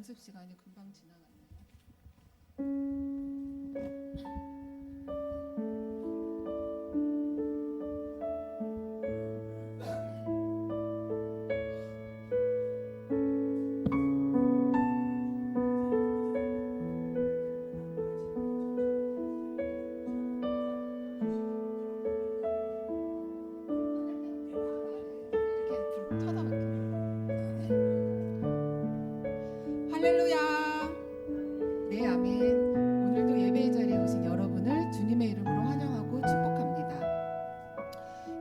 연습 시간이 금방 지나갔네요. 이렇게 불 켜놓을게요. 할렐루야. 네, 아멘. 오늘도 예배의 자리에 오신 여러분을 주님의 이름으로 환영하고 축복합니다.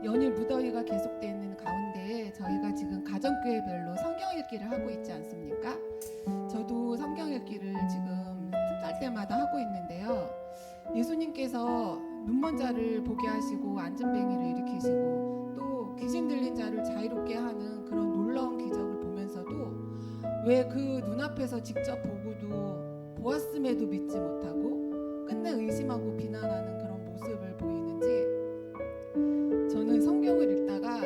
연일 무더위가 계속되는 가운데 저희가 지금 가정교회별로 성경 읽기를 하고 있지 않습니까? 저도 성경 읽기를 지금 틈날 때마다 하고 있는데요. 예수님께서 눈먼 자를 보게 하시고 안진뱅이를 일으키시고 또 귀신 들린 자를 자유롭게 하는 그런 놀라운 기적을 보면서도 왜 그 눈앞에서 직접 보고도 보았음에도 믿지 못하고 끝내 의심하고 비난하는 그런 모습을 보이는지 저는 성경을 읽다가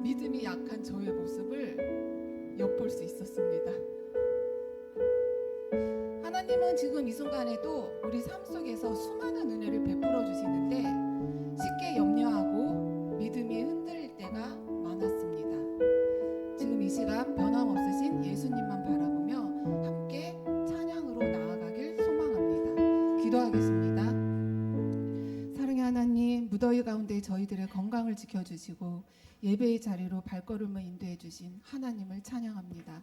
믿음이 약한 저의 모습을 엿볼 수 있었습니다. 하나님은 지금 이 순간에도 우리 삶 속에서 수많은 은혜를 베풀어 주시는데 쉽게 염려하고 믿음이 흔들릴 때가 많았습니다. 지금 이 시간 변함없으신 예수님만 바라보며 함께 찬양으로 나아가길 소망합니다. 기도하겠습니다. 사랑의 하나님, 무더위 가운데 저희들의 건강을 지켜주시고 예배의 자리로 발걸음을 인도해 주신 하나님을 찬양합니다.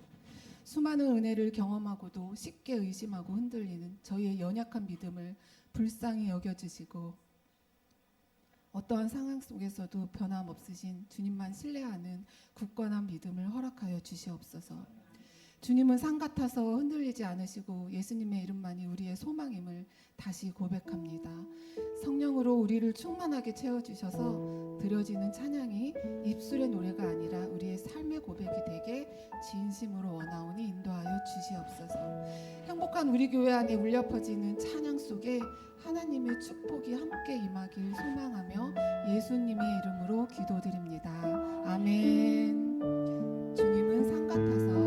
수많은 은혜를 경험하고도 쉽게 의심하고 흔들리는 저희의 연약한 믿음을 불쌍히 여겨주시고 어떠한 상황 속에서도 변함없으신 주님만 신뢰하는 굳건한 믿음을 허락하여 주시옵소서. 주님은 산 같아서 흔들리지 않으시고 예수님의 이름만이 우리의 소망임을 다시 고백합니다. 성령으로 우리를 충만하게 채워주셔서 드려지는 찬양이 입술의 노래가 아니라 우리의 삶의 고백이 되게 진심으로 원하오니 인도하여 주시옵소서. 행복한 우리 교회 안에 울려 퍼지는 찬양 속에 하나님의 축복이 함께 임하길 소망하며 예수님의 이름으로 기도드립니다. 아멘. 주님은 산 같아서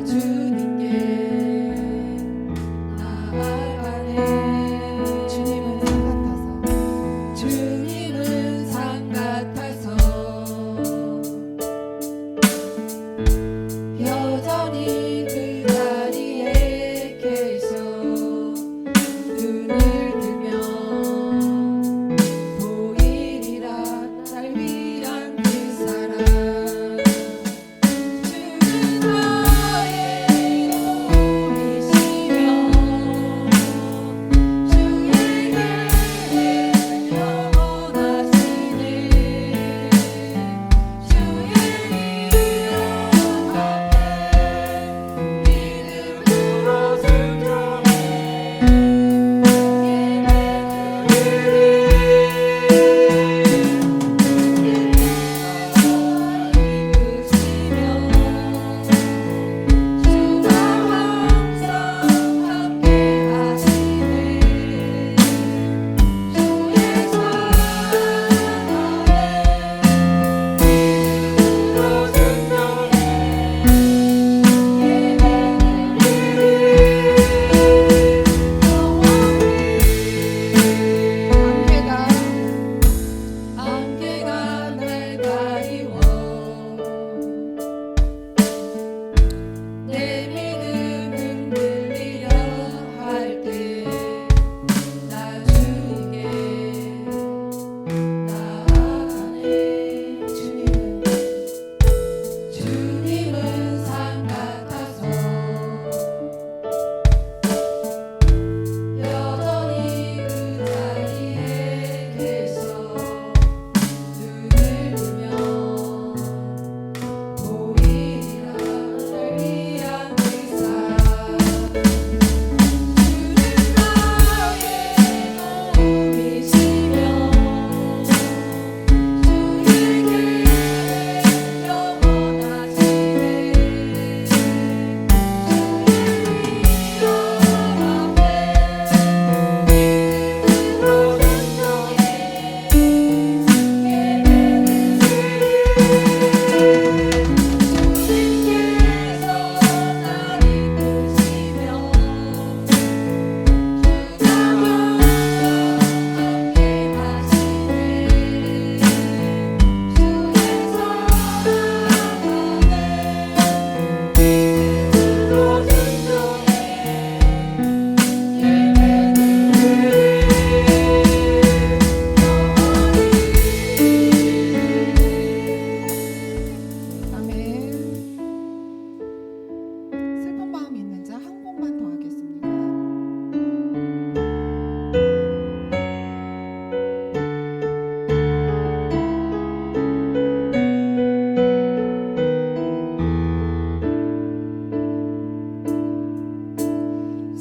주님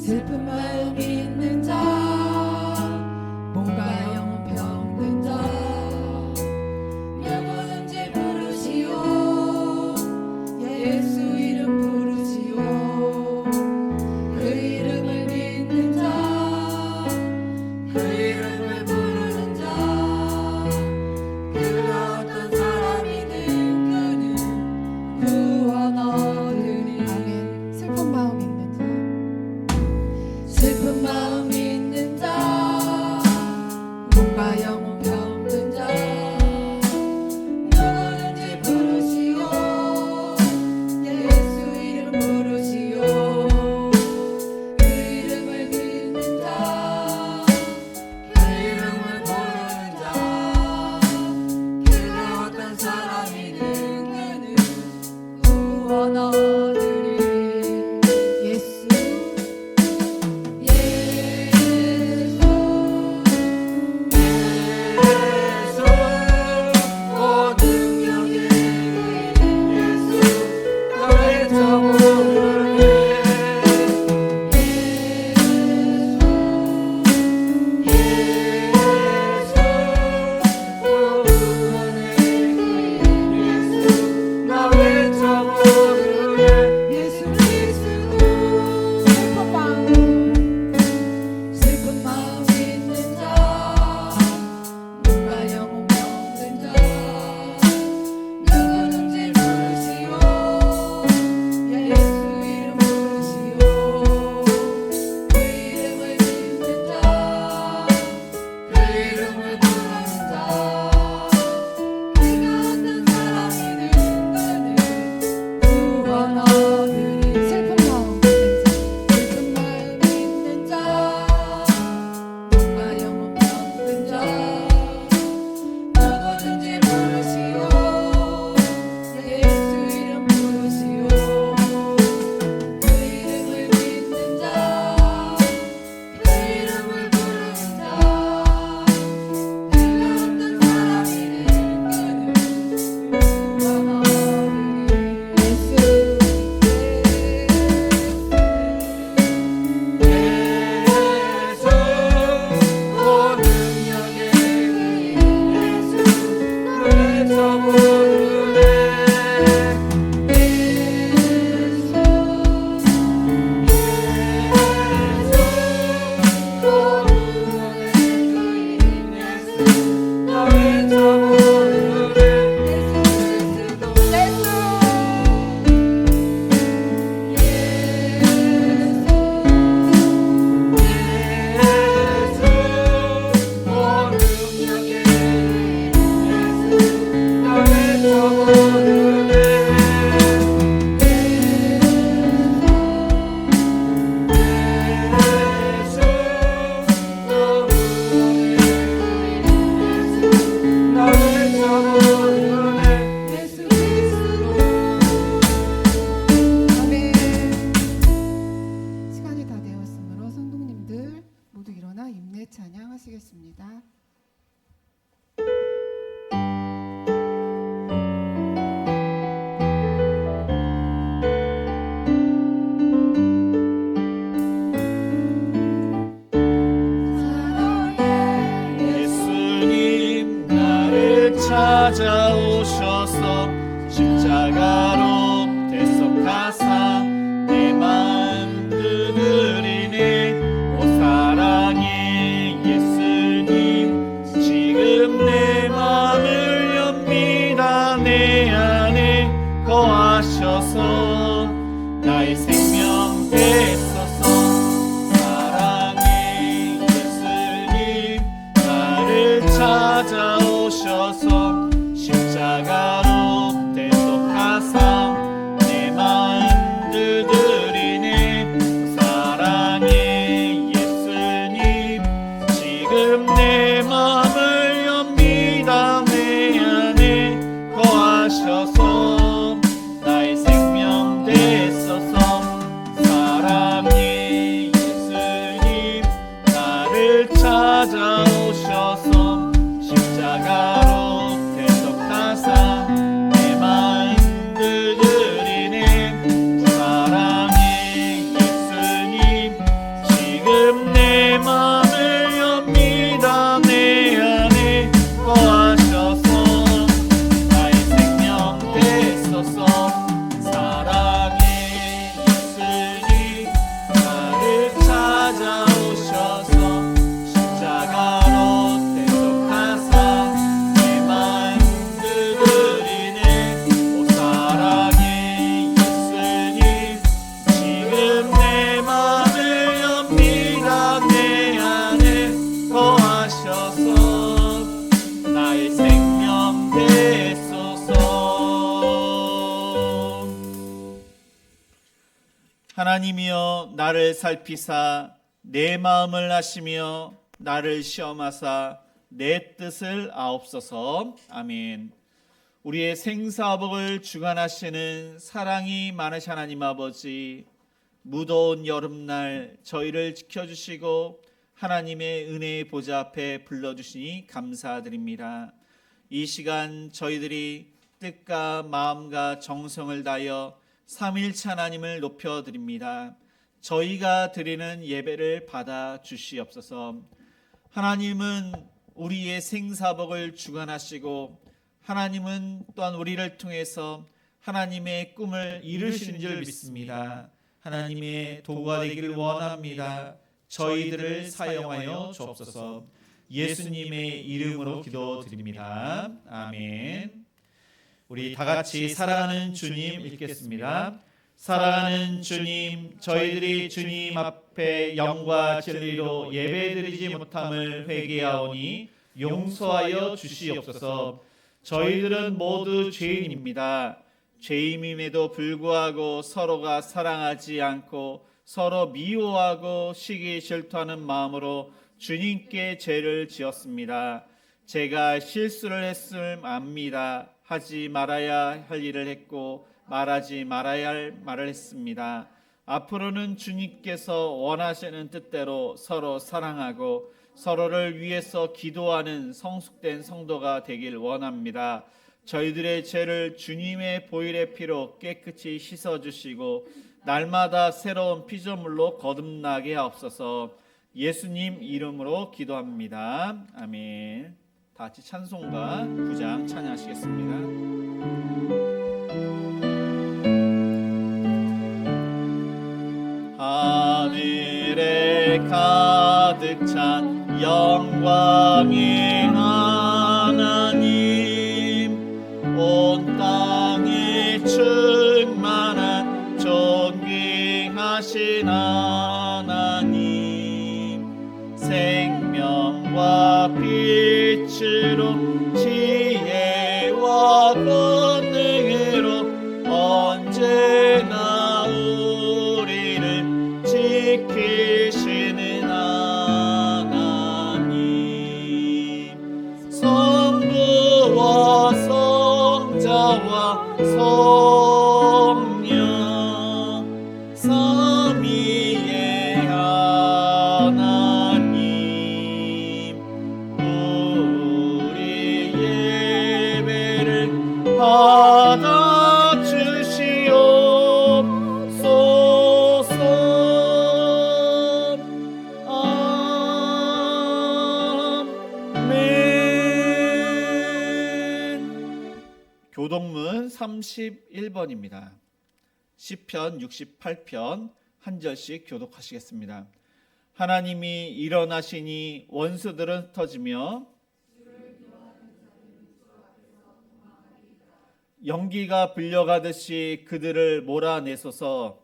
슬픈 마음 있는 자 몸과 영혼 병든 자 누구든지 부르시오 예수 이름 부르시오 그 이름을 믿는 자 그 이름을 부르는 자 그가 어떤 사람이든 그는 구원 얻으리 아멘. 슬픈 마음 있는 자 슬픈 마음 있는 자 몸과 영혼 병든 자 누구든지 부르시오 예수 이름 부르시오 그 이름을 믿는 자 그 이름을 부르는 자 그가 어떤 사람이든 그는 구원 얻으리 예수 슬픈 마음 있는 자 몸과 영혼 병든 자 누구든지 부르시오 예수 이름 부르시오 그 이름을 믿는 자 그 이름을 부르는 자 그가 어떤 사람이든 그는 구원 얻으리 슬픈 마음 있는 자 몸과 영혼 병든 자 누구든지 부르시오 예수 이름 부르시오 그 이름을 믿는 자 그 이름을 부르는 자 그가 어떤 사람이든 그는 구원 얻으리 예수 아멘. 시간이 다 되었으므로 성도님들 모두 일어나 임내 찬양하시겠습니다. 예수님 나를 찾아오셔서 십자가로 대속하사 내 마음 두드리네 오 사랑의 예수님 지금 내 마음을 엽니다 내 안에 거하셔서 나의 생명 되소서 사랑의 예수님 나를 찾아오셔서 찾아오셔서 십자가로 대속하사 내 마음 두드리네. 오 사랑의 예수님 지금 내 맘을 엽니다. 내 안에 거하셔서 나의 생명 되소서. 하나님이여 나를 살피사 내 마음을 아시며 나를 시험하사 내 뜻을 아옵소서. 아멘. 우리의 생사복을 주관하시는 사랑이 많으신 하나님 아버지, 무더운 여름날 저희를 지켜주시고 하나님의 은혜의 보좌 앞에 불러주시니 감사드립니다. 이 시간 저희들이 뜻과 마음과 정성을 다하여 삼일체 하나님을 높여드립니다. 저희가 드리는 예배를 받아 주시옵소서. 하나님은 우리의 생사복을 주관하시고 하나님은 또한 우리를 통해서 하나님의 꿈을 이루시는 줄 믿습니다. 하나님의 도구가 되기를 원합니다. 저희들을 사용하여 주옵소서. 예수님의 이름으로 기도드립니다. 아멘. 우리 다 같이 사랑하는 주님 읽겠습니다. 사랑하는 주님, 저희들이 주님 앞에 영과 진리로 예배드리지 못함을 회개하오니 용서하여 주시옵소서. 저희들은 모두 죄인입니다. 죄인임에도 불구하고 서로가 사랑하지 않고 서로 미워하고 시기 질투하는 마음으로 주님께 죄를 지었습니다. 제가 실수를 했음 압니다. 하지 말아야 할 일을 했고 말하지 말아야 할 말을 했습니다. 앞으로는 주님께서 원하시는 뜻대로 서로 사랑하고 서로를 위해서 기도하는 성숙된 성도가 되길 원합니다. 저희들의 죄를 주님의 보혈의 피로 깨끗이 씻어주시고 날마다 새로운 피조물로 거듭나게 하옵소서. 예수님 이름으로 기도합니다. 아멘. 다 같이 찬송가 9장 찬양하시겠습니다. 하늘에 가득 찬 영광의 하나님, 온 땅에 충만한 존귀하신 하나님, 생명과 빛으로 지혜와 권능으로 언제나 우리를 지키시는 하나님, 성부와 성자와 성령 삼위의 하나님, 우리 예배를 받아 주시옵소서. 아멘. 교동문 31번입니다. 시편 68편 한 절씩 교독하시겠습니다. 하나님이 일어나시니 원수들은 흩어지며 연기가 불려가듯이 그들을 몰아내소서.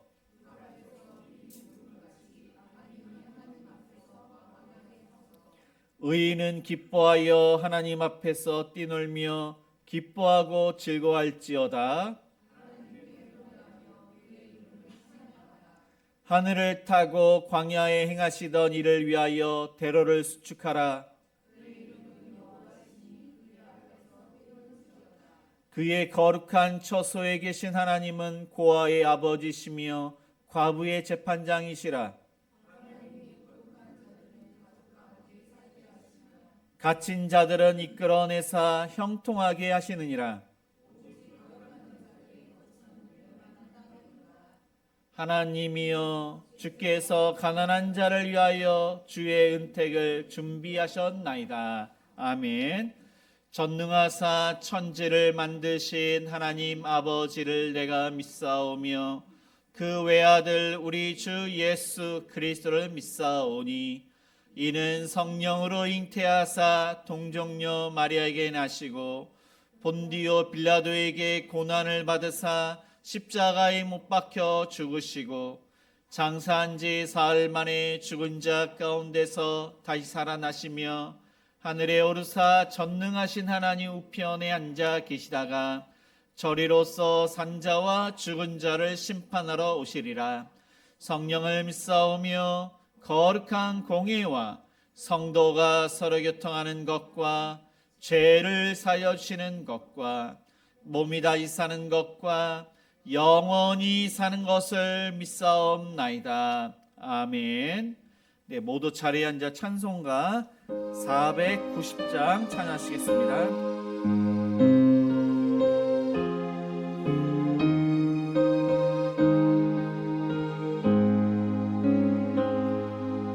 의인은 기뻐하여 하나님 앞에서 뛰놀며 기뻐하고 즐거워할지어다. 하늘을 타고 광야에 행하시던 이를 위하여 대로를 수축하라. 그의 거룩한 처소에 계신 하나님은 고아의 아버지시며 과부의 재판장이시라. 갇힌 자들은 이끌어내사 형통하게 하시느니라. 하나님이여, 주께서 가난한 자를 위하여 주의 은택을 준비하셨나이다. 아멘. 전능하사 천지를 만드신 하나님 아버지를 내가 믿사오며 그 외아들 우리 주 예수 그리스도를 믿사오니 이는 성령으로 잉태하사 동정녀 마리아에게 나시고 본디오 빌라도에게 고난을 받으사 십자가에 못 박혀 죽으시고 장사한 지 사흘 만에 죽은 자 가운데서 다시 살아나시며 하늘에 오르사 전능하신 하나님 우편에 앉아 계시다가 저리로서 산자와 죽은 자를 심판하러 오시리라. 성령을 믿사오며 거룩한 공의와 성도가 서로 교통하는 것과 죄를 사여 주시는 것과 몸이 다시 사는 것과 영원히 사는 것을 믿사옵나이다. 아멘. 네, 모두 자리에 앉아 찬송가 490장 찬양하시겠습니다.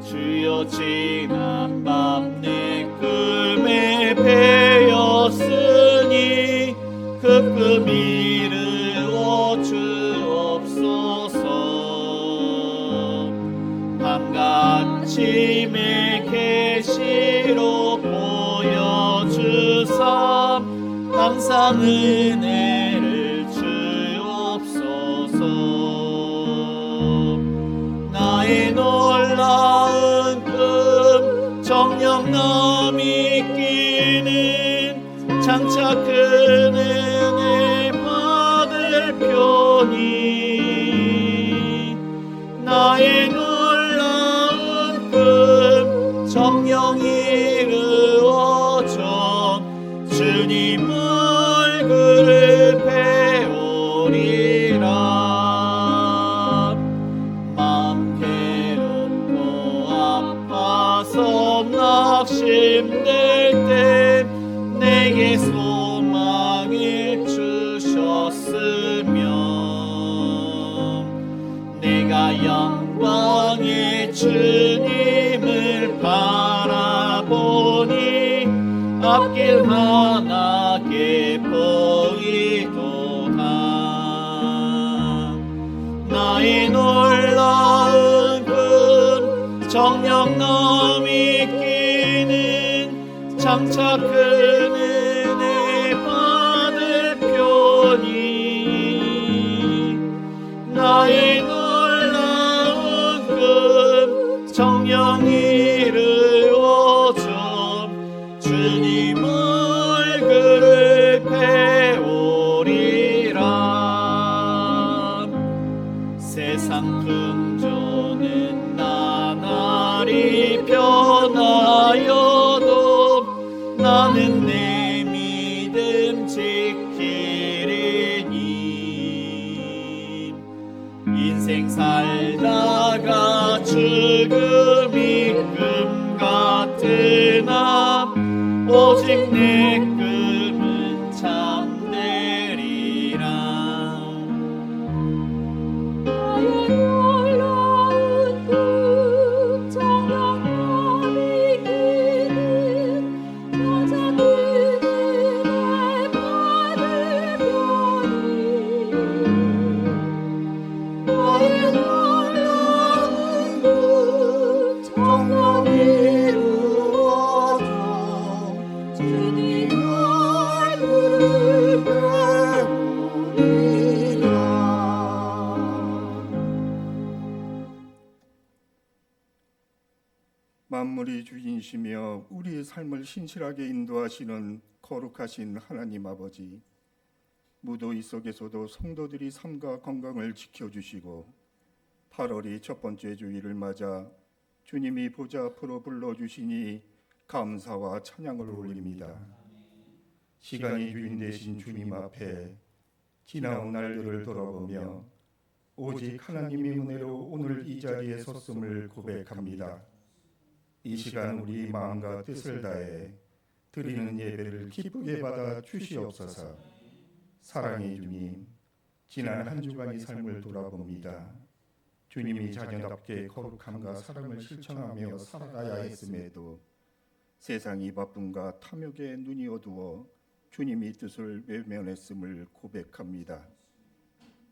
주여 지난 밤 내 꿈에 배었으니 그 꿈 이루어 주옵소서. 밤과 아침의 계시로 보여주사 항상 은혜를 주옵소서. 나의 놀라운 꿈 정녕 남이 끼는 장차 큰 은혜 받을 편이 나의 놀라운 꿈 정녕 이루어져 주님 얼굴을 배우리라. 마음 괴롭고 아파서 낙심될 때 내게 소망을 주셨으며 내가 영광의 주님을 바라보니 앞길 환하게 보이도다. 나의 놀라운 꿈 정녕 남이 끼는 장차 큰 은혜 받을 편이 나의 놀라운 꿈 정녕 이루어져 주님 얼굴을 배우리라. 세상 풍조는 나날이 변하여도 나는 내 믿음 지키리니 인생 살다가 죽음이 꿈 같으나 오직 내 꿈은 참되리라. 나의 놀라운 꿈 정녕 남이 끼는 가장 큰 은혜 받을 편이 나의 놀라운 꿈 정녕 이루어져 주님 얼굴을 배우리라. 만물이 주인이시며 우리의 삶을 신실하게 인도하시는 거룩하신 하나님 아버지, 무더위 속에서도 성도들이 삶과 건강을 지켜주시고 8월이 첫 번째 주일을 맞아 주님이 보좌 앞으로 불러주시니 감사와 찬양을 올립니다. 시간이 주인 되신 주님 앞에 지나온 날들을 돌아보며 오직 하나님의 은혜로 오늘 이 자리에 섰음을 고백합니다. 이 시간 우리 마음과 뜻을 다해 드리는 예배를 기쁘게 받아 주시옵소서. 사랑의 주님, 지난 한 주간의 삶을 돌아봅니다. 주님이 자녀답게 거룩함과 사랑을 실천하며 살아가야 했음에도 세상이 바쁨과 탐욕에 눈이 어두워 주님의 뜻을 외면했음을 고백합니다.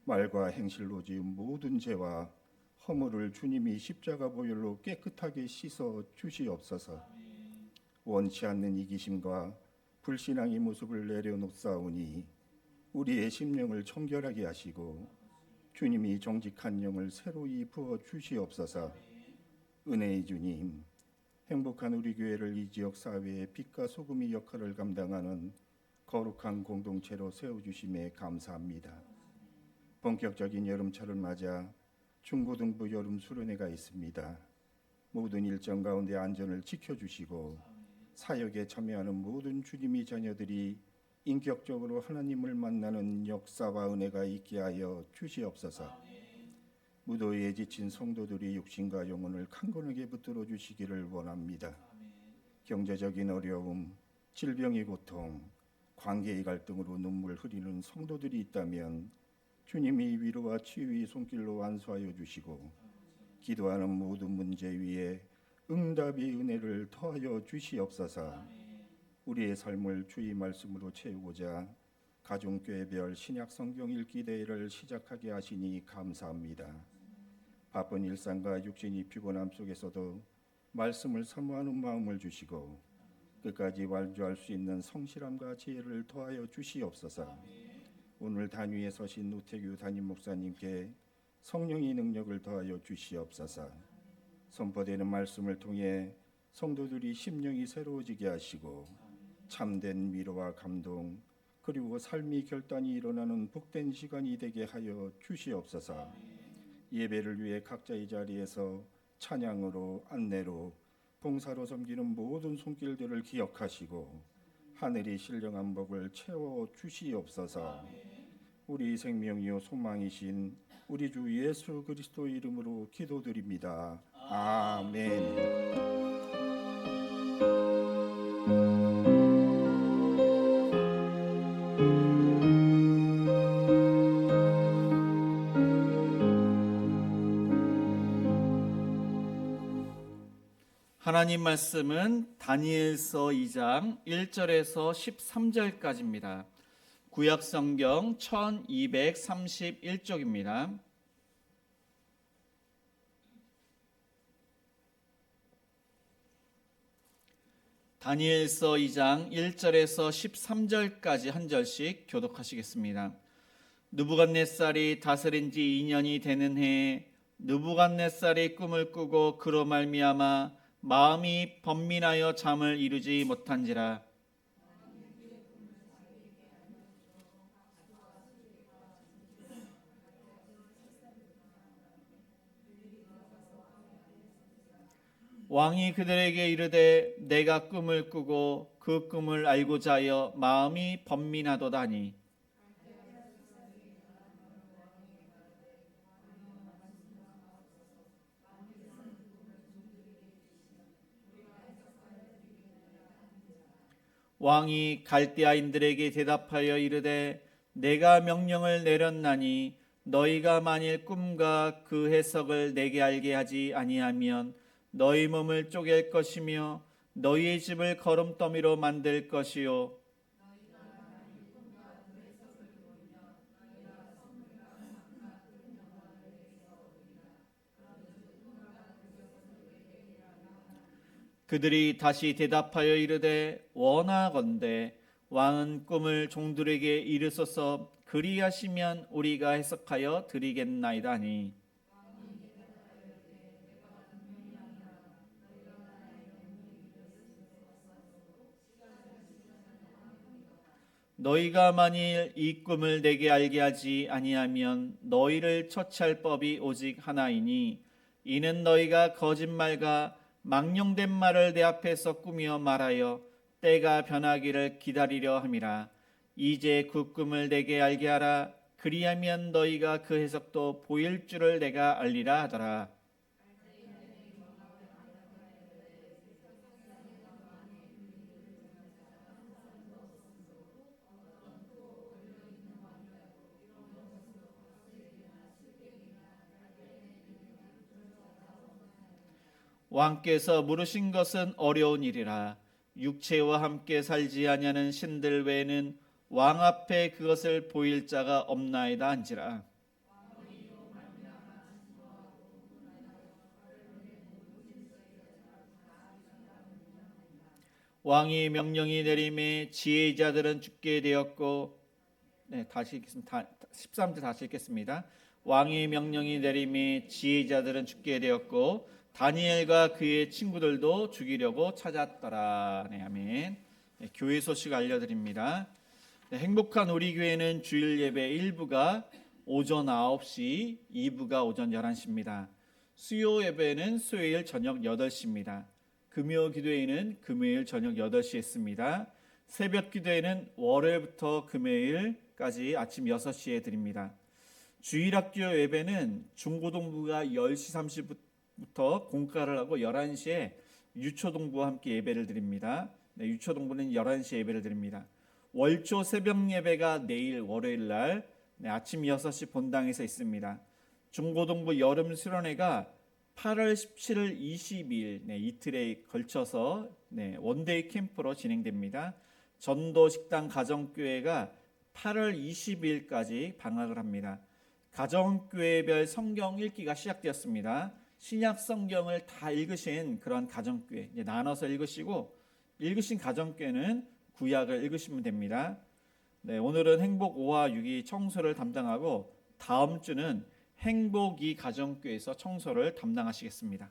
말과 행실로 지은 모든 죄와 허물을 주님이 십자가 보혈로 깨끗하게 씻어 주시옵소서. 원치 않는 이기심과 불신앙의 모습을 내려놓사오니 우리의 심령을 청결하게 하시고 주님이 정직한 영을 새로이 부어 주시옵소서. 은혜의 주님, 행복한 우리 교회를 이 지역 사회의 빛과 소금의 역할을 감당하는 거룩한 공동체로 세워주심에 감사합니다. 본격적인 여름철을 맞아 중고등부 여름 수련회가 있습니다. 모든 일정 가운데 안전을 지켜주시고 사역에 참여하는 모든 주님의 자녀들이 인격적으로 하나님을 만나는 역사와 은혜가 있게 하여 주시옵소서. 무더위에 지친 성도들이 육신과 영혼을 강건하게 붙들어 주시기를 원합니다. 경제적인 어려움, 질병의 고통, 관계의 갈등으로 눈물 흐리는 성도들이 있다면 주님이 위로와 치유의 손길로 안수하여 주시고 기도하는 모든 문제 위에 응답의 은혜를 더하여 주시옵소서. 우리의 삶을 주의 말씀으로 채우고자 가정교회별 신약 성경 읽기 대회를 시작하게 하시니 감사합니다. 바쁜 일상과 육신이 피곤함 속에서도 말씀을 사모하는 마음을 주시고 끝까지 완주할 수 있는 성실함과 지혜를 더하여 주시옵소서. 오늘 단위에 서신 우태규 담임 목사님께 성령의 능력을 더하여 주시옵소서. 선포되는 말씀을 통해 성도들이 심령이 새로워지게 하시고 참된 위로와 감동 그리고 삶의 결단이 일어나는 복된 시간이 되게 하여 주시옵소서. 예배를 위해 각자의 자리에서 찬양으로 안내로 봉사로 섬기는 모든 손길들을 기억하시고 하늘이 신령한 복을 채워 주시옵소서. 우리 생명이요 소망이신 우리 주 예수 그리스도 이름으로 기도드립니다. 아멘. 하나님 말씀은 다니엘서 2장 1절에서 13절까지입니다. 구약 성경 1231쪽입니다. 다니엘서 2장 1절에서 13절까지 한 절씩 교독하시겠습니다. 느부갓네살이 다스린 지 2년이 되는 해에 느부갓네살이 꿈을 꾸고 그로 말미암아 마음이 번민하여 잠을 이루지 못한지라. 왕이 그들에게 이르되 내가 꿈을 꾸고 그 꿈을 알고자 하여 마음이 번민하도다니. 왕이 갈대아인들에게 대답하여 이르되 내가 명령을 내렸나니 너희가 만일 꿈과 그 해석을 내게 알게 하지 아니하면 너희 몸을 쪼갤 것이며 너희의 집을 거름더미로 만들 것이요 그들이 다시 대답하여 이르되 원하건대 왕은 꿈을 종들에게 이르소서 그리하시면 우리가 해석하여 드리겠나이다니. 너희가 만일 이 꿈을 내게 알게 하지 아니하면 너희를 처치할 법이 오직 하나이니 이는 너희가 거짓말과 망령된 말을 내 앞에서 꾸며 말하여 때가 변하기를 기다리려 함이라. 이제 그 꿈을 내게 알게 하라. 그리하면 너희가 그 해석도 보일 줄을 내가 알리라 하더라. 왕께서 물으신 것은 어려운 일이라. 육체와 함께 살지 아니하는 신들 외에는 왕 앞에 그것을 보일 자가 없나이다 한지라. 왕의 명령이 내림에 지혜자들은 죽게 되었고, 네, 다시 읽겠습니다. 13절 다시 읽겠습니다. 왕의 명령이 내림에 지혜자들은 죽게 되었고 다니엘과 그의 친구들도 죽이려고 찾았더라. 네, 아멘. 네, 교회 소식 알려드립니다. 네, 행복한 우리 교회는 주일 예배 1부가 오전 9시, 2부가 오전 11시입니다. 수요 예배는 수요일 저녁 8시입니다. 금요 기도회는 금요일 저녁 8시에 있습니다. 새벽 기도회는 월요일부터 금요일까지 아침 6시에 드립니다. 주일학교 예배는 중고등부가 10시 30분부터 공과를 하고 11시에 유초동부와 함께 예배를 드립니다. 네, 유초동부는 11시에 예배를 드립니다. 월초 새벽 예배가 내일 월요일 날 아침 6시 본당에서 있습니다. 중고등부 여름 수련회가 8월 17일 22일 이틀에 걸쳐서 원데이 캠프로 진행됩니다. 전도식당 가정교회가 8월 22일까지 방학을 합니다. 가정교회별 성경 읽기가 시작되었습니다. 신약 성경을 다 읽으신 그런 가정교회 나눠서 읽으시고 읽으신 가정교회는 구약을 읽으시면 됩니다. 네, 오늘은 행복 5와 6이 청소를 담당하고 다음 주는 행복 2 가정교회에서 청소를 담당하시겠습니다.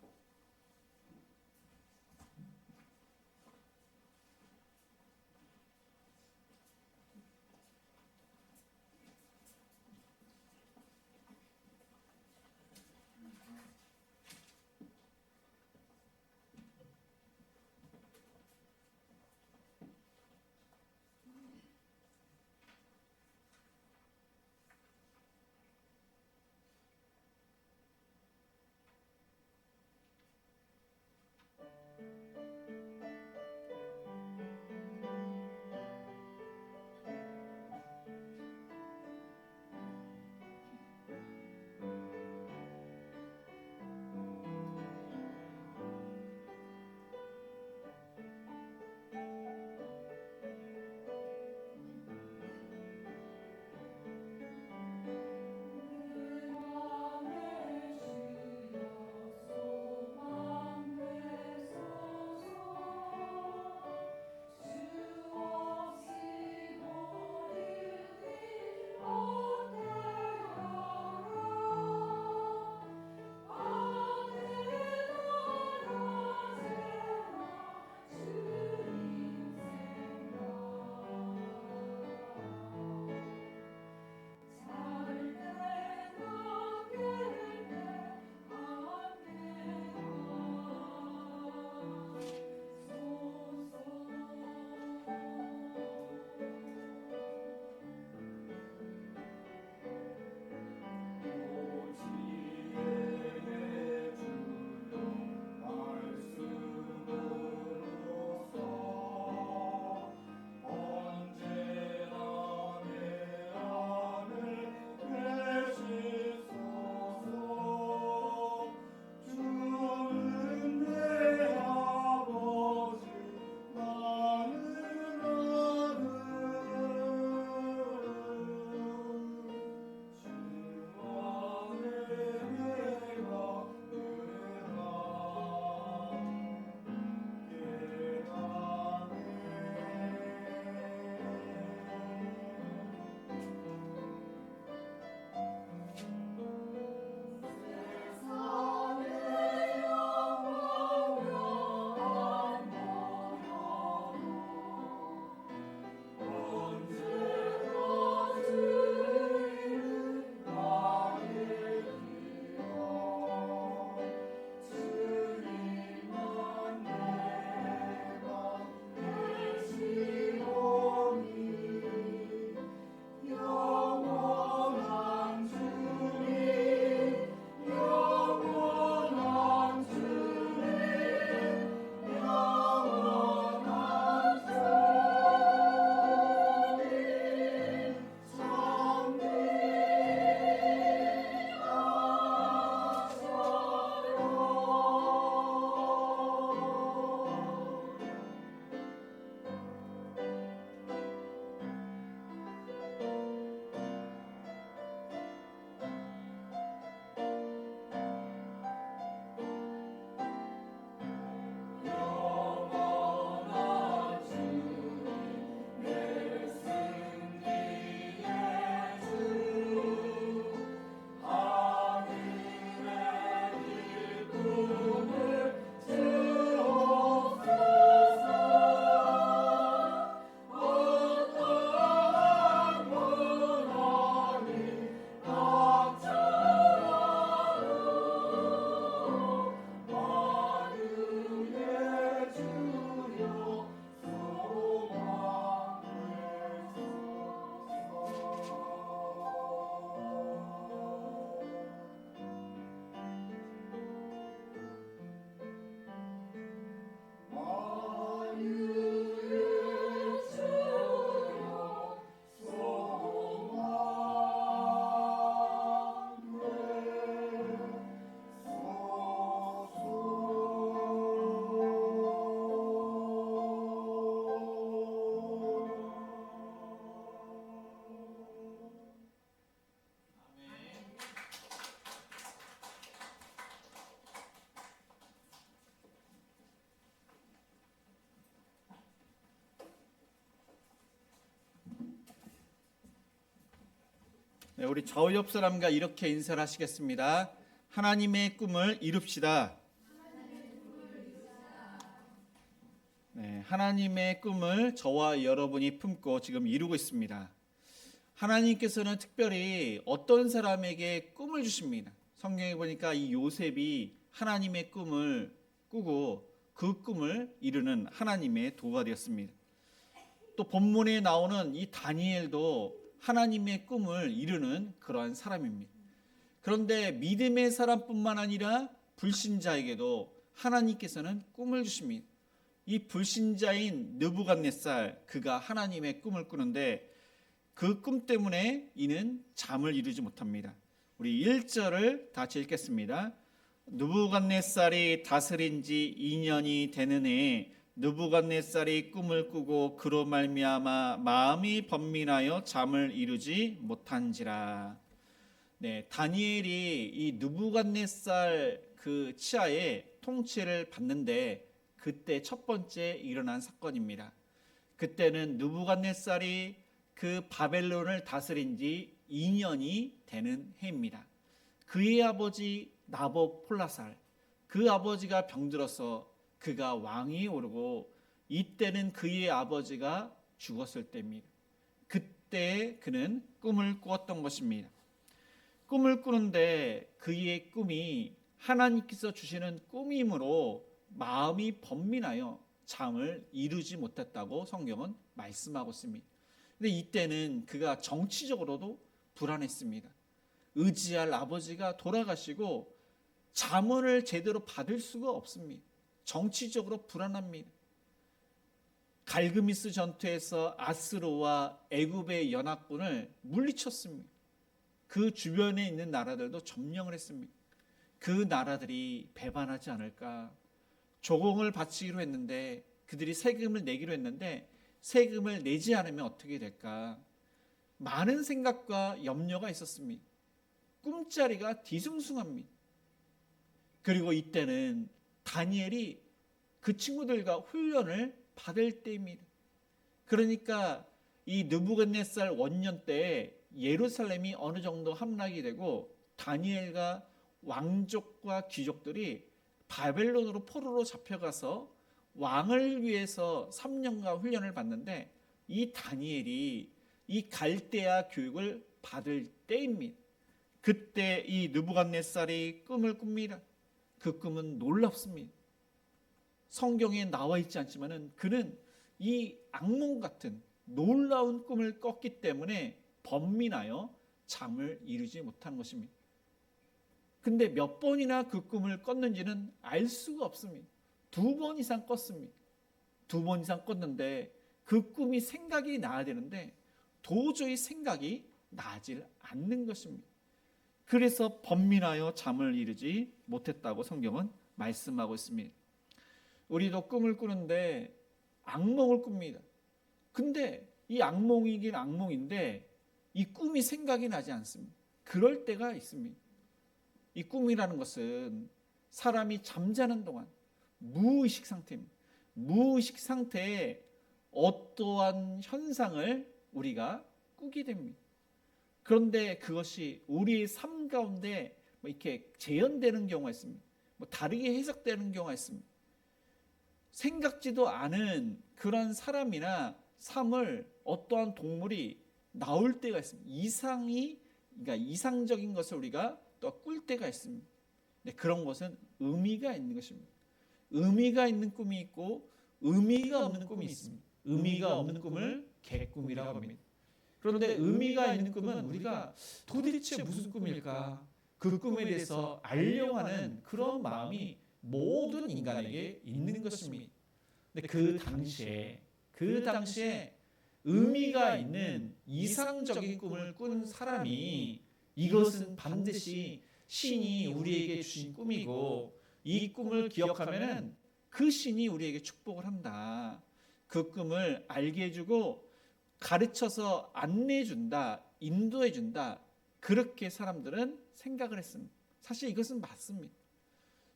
네, 우리 저 옆 사람과 이렇게 인사를 하시겠습니다. 하나님의 꿈을 이룹시다. 네, 하나님의 꿈을 저와 여러분이 품고 지금 이루고 있습니다. 하나님께서는 특별히 어떤 사람에게 꿈을 주십니다. 성경에 보니까 이 요셉이 하나님의 꿈을 꾸고 그 꿈을 이루는 하나님의 도가 되었습니다. 또 본문에 나오는 이 다니엘도 하나님의 꿈을 이루는 그러한 사람입니다. 그런데 믿음의 사람뿐만 아니라 불신자에게도 하나님께서는 꿈을 주십니다. 이 불신자인 느부갓네살, 그가 하나님의 꿈을 꾸는데 그 꿈 때문에 이는 잠을 이루지 못합니다. 우리 1절을 같이 읽겠습니다. 느부갓네살이 다스린 지 2년이 되는 해에 느부갓네살이 꿈을 꾸고 그로 말미암아 마음이 번민하여 잠을 이루지 못한지라. 네, 다니엘이 이 느부갓네살 그 치하에 통치를 받는데 그때 첫 번째 일어난 사건입니다. 그때는 느부갓네살이 그 바벨론을 다스린 지 2년이 되는 해입니다. 그의 아버지 나보폴라살, 그 아버지가 병들어서 그가 왕위에 오르고 이때는 그의 아버지가 죽었을 때입니다. 그때 그는 꿈을 꾸었던 것입니다. 꿈을 꾸는데 그의 꿈이 하나님께서 주시는 꿈이므로 마음이 번민하여 잠을 이루지 못했다고 성경은 말씀하고 있습니다. 근데 이때는 그가 정치적으로도 불안했습니다. 의지할 아버지가 돌아가시고 잠을 제대로 받을 수가 없습니다. 정치적으로 불안합니다. 갈그미스 전투에서 아스로와 애굽의 연합군을 물리쳤습니다. 그 주변에 있는 나라들도 점령을 했습니다. 그 나라들이 배반하지 않을까? 조공을 바치기로 했는데 그들이 세금을 내기로 했는데 세금을 내지 않으면 어떻게 될까? 많은 생각과 염려가 있었습니다. 꿈자리가 뒤숭숭합니다. 그리고 이때는 다니엘이 그 친구들과 훈련을 받을 때입니다. 그러니까 이 느부갓네살 원년 때에 예루살렘이 어느 정도 함락이 되고 다니엘과 왕족과 귀족들이 바벨론으로 포로로 잡혀가서 왕을 위해서 3년간 훈련을 받는데 이 다니엘이 이 갈대아 교육을 받을 때입니다. 그때 이 느부갓네살이 꿈을 꿉니다. 그 꿈은 놀랍습니다. 성경에 나와 있지 않지만은 그는 이 악몽 같은 놀라운 꿈을 꿨기 때문에 번민하여 잠을 이루지 못한 것입니다. 근데 몇 번이나 그 꿈을 꿨는지는 알 수가 없습니다. 2번 이상 꿨습니다. 2번 이상 꿨는데 그 꿈이 생각이 나야 되는데 도저히 생각이 나질 않는 것입니다. 그래서 번민하여 잠을 이루지 못했다고 성경은 말씀하고 있습니다. 우리도 꿈을 꾸는데 악몽을 꿉니다. 근데 이 악몽이긴 악몽인데 이 꿈이 생각이 나지 않습니다. 그럴 때가 있습니다. 이 꿈이라는 것은 사람이 잠자는 동안 무의식 상태입니다. 무의식 상태에 어떠한 현상을 우리가 꾸게 됩니다. 그런데 그것이 우리의 삶 가운데 이렇게 재현되는 경우가 있습니다. 다르게 해석되는 경우가 있습니다. 생각지도 않은 그런 사람이나 삶을 어떠한 동물이 나올 때가 있습니다. 그러니까 이상적인 것을 우리가 또 꿀 때가 있습니다. 네, 그런 것은 의미가 있는 것입니다. 의미가 있는 꿈이 있고 의미가 없는 꿈이 있습니다. 의미가 없는 꿈을 개꿈이라고 합니다. 그런데 의미가 있는 꿈은 우리가 도대체 무슨 꿈일까? 그 꿈에 대해서 알려고 하는 그런 마음이 모든 인간에게 있는 것입니다. 근데 그 당시에 의미가 있는 이상적인 꿈을 꾼 사람이 이것은 반드시 신이 우리에게 주신 꿈이고 이 꿈을 기억하면은 그 신이 우리에게 축복을 한다. 그 꿈을 알게 해주고 가르쳐서 안내해준다, 인도해준다. 그렇게 사람들은 생각을 했습니다. 사실 이것은 맞습니다.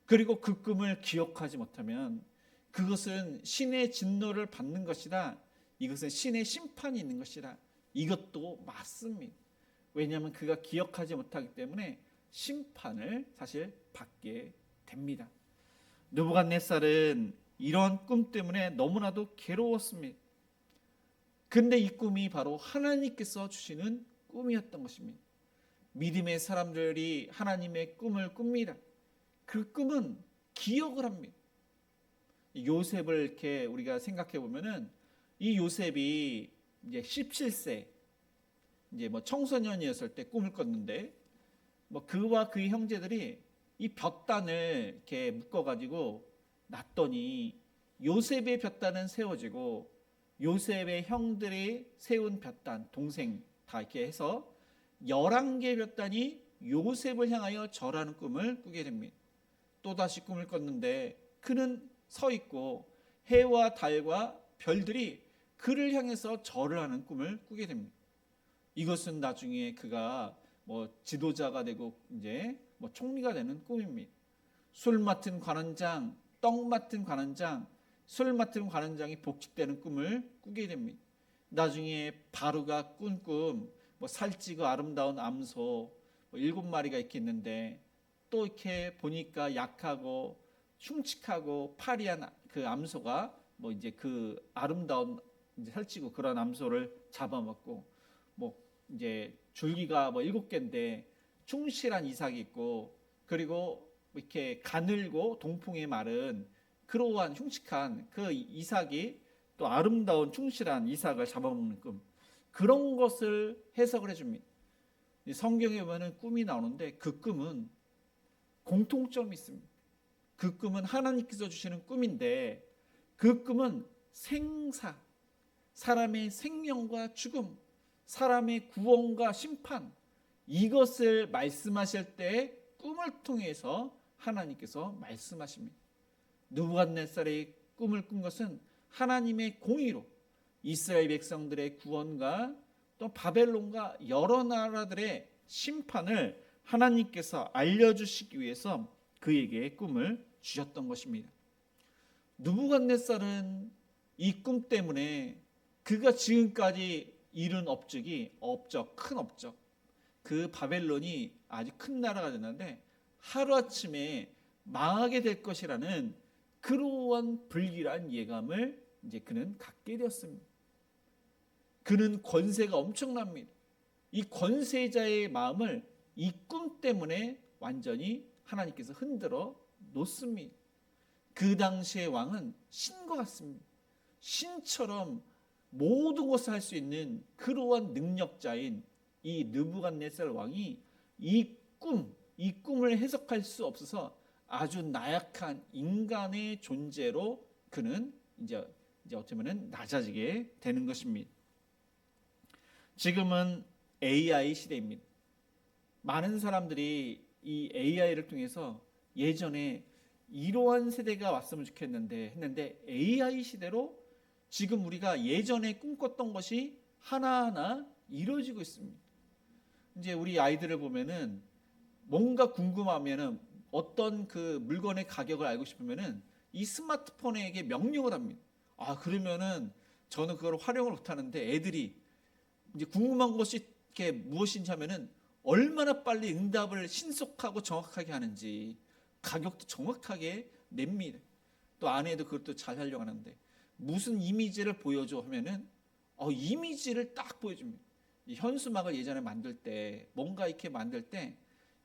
그리고 그 꿈을 기억하지 못하면 그것은 신의 진노를 받는 것이다. 이것은 신의 심판이 있는 것이다. 이것도 맞습니다. 왜냐하면 그가 기억하지 못하기 때문에 심판을 사실 받게 됩니다. 느부갓네살은 이런 꿈 때문에 너무나도 괴로웠습니다. 근데 이 꿈이 바로 하나님께서 주시는 꿈이었던 것입니다. 믿음의 사람들이 하나님의 꿈을 꿉니다. 그 꿈은 기억을 합니다. 요셉을 이렇게 우리가 생각해 보면은 이 요셉이 이제 17세 이제 뭐 청소년이었을 때 꿈을 꿨는데 뭐 그와 그의 형제들이 이 볕단을 이렇게 묶어 가지고 놨더니 요셉의 볕단은 세워지고 요셉의 형들이 세운 볕단 동생 다 이렇게 해서 11개의 볕단이 요셉을 향하여 절하는 꿈을 꾸게 됩니다. 또다시 꿈을 꿨는데 그는 서 있고 해와 달과 별들이 그를 향해서 절을 하는 꿈을 꾸게 됩니다. 이것은 나중에 그가 뭐 지도자가 되고 이제 뭐 총리가 되는 꿈입니다. 술 맡은 관원장, 떡 맡은 관원장, 술 맡은 관원장이 복직되는 꿈을 꾸게 됩니다. 나중에 바로가 꾼 꿈, 뭐 살찌고 아름다운 암소 뭐 7마리가 이렇게 있는데 또 이렇게 보니까 약하고 흉측하고 파리한 그 암소가 뭐 이제 그 아름다운 이제 살찌고 그런 암소를 잡아먹고 뭐 이제 줄기가 뭐 7개인데 충실한 이삭이 있고 그리고 이렇게 가늘고 동풍에 마른 그러한 흉측한 그 이삭이 또 아름다운 충실한 이삭을 잡아먹는 꿈, 그런 것을 해석을 해줍니다. 성경에 보면 꿈이 나오는데 그 꿈은 공통점이 있습니다. 그 꿈은 하나님께서 주시는 꿈인데 그 꿈은 생사, 사람의 생명과 죽음, 사람의 구원과 심판, 이것을 말씀하실 때 꿈을 통해서 하나님께서 말씀하십니다. 느부갓네살의 꿈을 꾼 것은 하나님의 공의로 이스라엘 백성들의 구원과 또 바벨론과 여러 나라들의 심판을 하나님께서 알려주시기 위해서 그에게 꿈을 주셨던 것입니다. 느부갓네살은 이 꿈 때문에 그가 지금까지 이룬 업적, 큰 업적, 그 바벨론이 아주 큰 나라가 됐는데 하루아침에 망하게 될 것이라는 그러한 불길한 예감을 이제 그는 갖게 되었습니다. 그는 권세가 엄청납니다. 이 권세자의 마음을 이 꿈 때문에 완전히 하나님께서 흔들어 놓습니다. 그 당시의 왕은 신과 같습니다. 신처럼 모든 것을 할 수 있는 그러한 능력자인 이 느부갓네살 왕이 이 꿈을 해석할 수 없어서 아주 나약한 인간의 존재로 그는 이제 어쩌면은 낮아지게 되는 것입니다. 지금은 AI 시대입니다. 많은 사람들이 이 AI를 통해서 예전에 이러한 세대가 왔으면 좋겠는데 했는데 AI 시대로 지금 우리가 예전에 꿈꿨던 것이 하나하나 이루어지고 있습니다. 이제 우리 아이들을 보면은 뭔가 궁금하면은 어떤 그 물건의 가격을 알고 싶으면은 이 스마트폰에게 명령을 합니다. 아, 그러면은 저는 그걸 활용을 못 하는데 애들이 이제 궁금한 것이 이렇게 무엇인지 하면은 얼마나 빨리 응답을 신속하고 정확하게 하는지 가격도 정확하게 냅니다. 또 아내도 그것도 잘 하려고 하는데 무슨 이미지를 보여줘 하면은 이미지를 딱 보여줍니다. 이 현수막을 예전에 만들 때 뭔가 이렇게 만들 때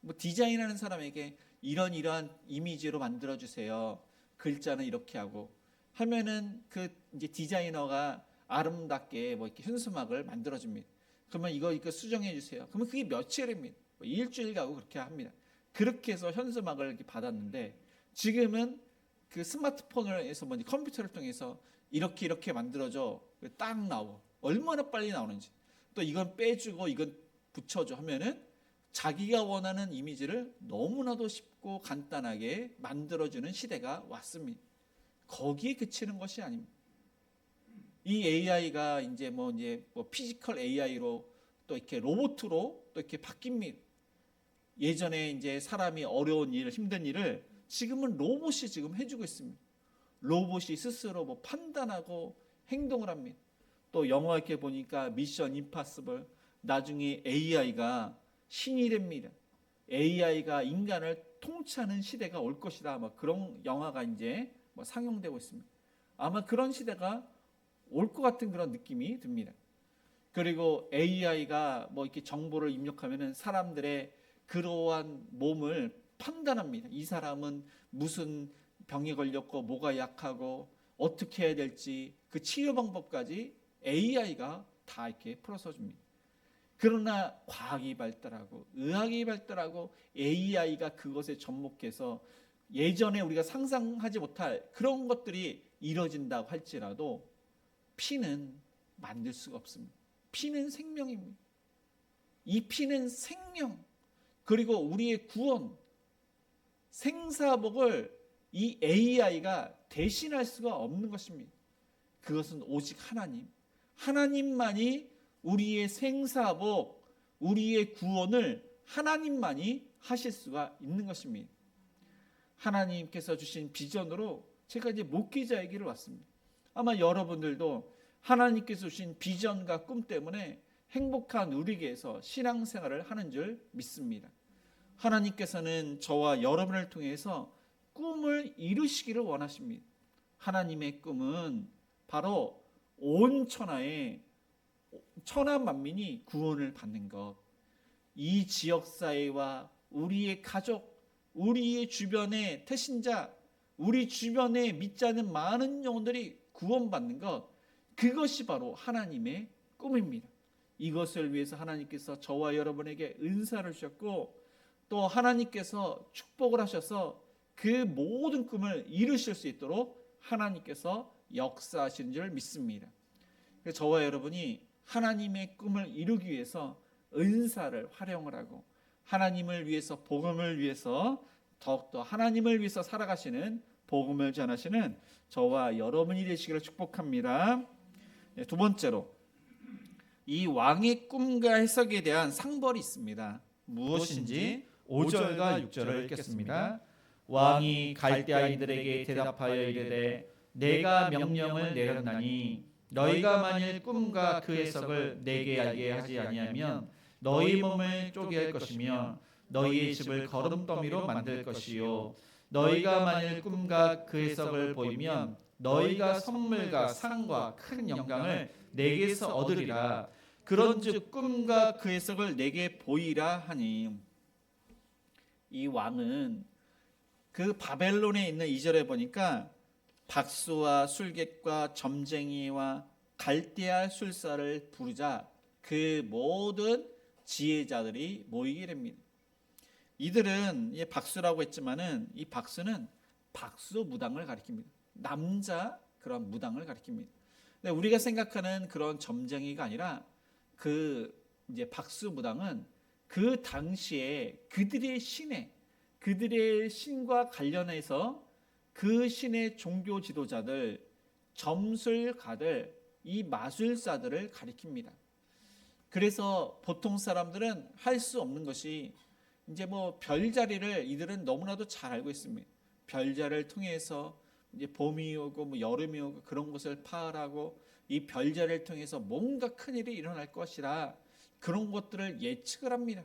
뭐 디자인하는 사람에게 이러한 이미지로 만들어 주세요. 글자는 이렇게 하고 하면은 그 이제 디자이너가 아름답게 뭐 이렇게 현수막을 만들어 줍니다. 그러면 이거 수정해 주세요. 그러면 그게 며칠입니다. 뭐 일주일 가고 그렇게 합니다. 그렇게 해서 현수막을 이렇게 받았는데 지금은 그 스마트폰에서 뭐 컴퓨터를 통해서 이렇게 만들어져 딱 나오고 얼마나 빨리 나오는지 또 이건 빼주고 이건 붙여줘 하면은 자기가 원하는 이미지를 너무나도 쉽고 간단하게 만들어주는 시대가 왔습니다. 거기에 그치는 것이 아닙니다. 이 AI가 이제 뭐 피지컬 AI로 또 이렇게 로봇으로 또 이렇게 바뀝니다. 예전에 이제 사람이 어려운 일, 힘든 일을 지금은 로봇이 지금 해주고 있습니다. 로봇이 스스로 뭐 판단하고 행동을 합니다. 또 영화 이렇게 보니까 미션 임파서블, 또 이런 것들이 지금 로봇이 해주고 있습니다. 그러면 이거 수정해 주세요. 그러면 그게 며칠입니다. 뭐 일주일 가고 그렇게 합니다. 그렇게 해서 현수막을 나중에 AI가 신이 됩니다. AI가 인간을 통치하는 시대가 올 것이다. 뭐 그런 영화가 이제 뭐 상영되고 있습니다. 아마 그런 시대가 올 것 같은 그런 느낌이 듭니다. 그리고 AI가 뭐 이렇게 정보를 입력하면은 사람들의 그러한 몸을 판단합니다. 이 사람은 무슨 병에 걸렸고 뭐가 약하고 어떻게 해야 될지 그 치료 방법까지 AI가 다 이렇게 풀어서 줍니다. 그러나 과학이 발달하고 의학이 발달하고 AI가 그것에 접목해서 예전에 우리가 상상하지 못할 그런 것들이 이뤄진다고 할지라도 피는 만들 수가 없습니다. 피는 생명입니다. 이 피는 생명, 그리고 우리의 구원, 생사복을 이 AI가 대신할 수가 없는 것입니다. 그것은 오직 하나님만이 우리의 생사복, 우리의 구원을 하나님만이 하실 수가 있는 것입니다. 하나님께서 주신 비전으로 제가 이제 목회자에게로 왔습니다. 아마 여러분들도 하나님께서 주신 비전과 꿈 때문에 행복한 누리게에서 신앙생활을 하는 줄 믿습니다. 하나님께서는 저와 여러분을 통해서 꿈을 이루시기를 원하십니다. 하나님의 꿈은 바로 온 천하 만민이 구원을 받는 것, 이 지역사회와 우리의 가족, 우리의 주변의 태신자, 우리 주변에 믿지 않는 많은 영혼들이 구원받는 것, 그것이 바로 하나님의 꿈입니다. 이것을 위해서 하나님께서 저와 여러분에게 은사를 주셨고 또 하나님께서 축복을 하셔서 그 모든 꿈을 이루실 수 있도록 하나님께서 역사하시는 줄 믿습니다. 그래서 저와 여러분이 하나님의 꿈을 이루기 위해서 은사를 활용을 하고 하나님을 위해서, 복음을 위해서, 더욱더 하나님을 위해서 살아가시는, 복음을 전하시는 저와 여러분이 되시기를 축복합니다. 두 번째로, 이 왕의 꿈과 해석에 대한 상벌이 있습니다. 무엇인지 5절과 6절을 읽겠습니다. 왕이 갈대아인들에게 대답하여 이르되 내가 명령을 내렸나니 너희가 만일 꿈과 그 해석을 내게 알게 하지 아니하면 너희 몸을 쪼개할 것이며 너희의 집을 거름더미로 만들 것이요 너희가 만일 꿈과 그 해석을 보이면 너희가 선물과 상과 큰 영광을 내게서 얻으리라. 그런즉 꿈과 그 해석을 내게 보이라 하니, 이 왕은 그 바벨론에 있는 2절에 보니까 박수와 술객과 점쟁이와 갈대아 술사를 부르자 그 모든 지혜자들이 모이게 됩니다. 이들은 박수라고 했지만은 이 박수는 박수 무당을 가리킵니다. 남자 그런 무당을 가리킵니다. 근데 우리가 생각하는 그런 점쟁이가 아니라 그 이제 박수 무당은 그 당시에 그들의 신과 관련해서 그 신의 종교 지도자들, 점술가들, 이 마술사들을 가리킵니다. 그래서 보통 사람들은 할 수 없는 것이 이제 뭐 별자리를 이들은 너무나도 잘 알고 있습니다. 별자리를 통해서 이제 봄이 오고 뭐 여름이 오고 그런 것을 파악하고 이 별자리를 통해서 뭔가 큰일이 일어날 것이라 그런 것들을 예측을 합니다.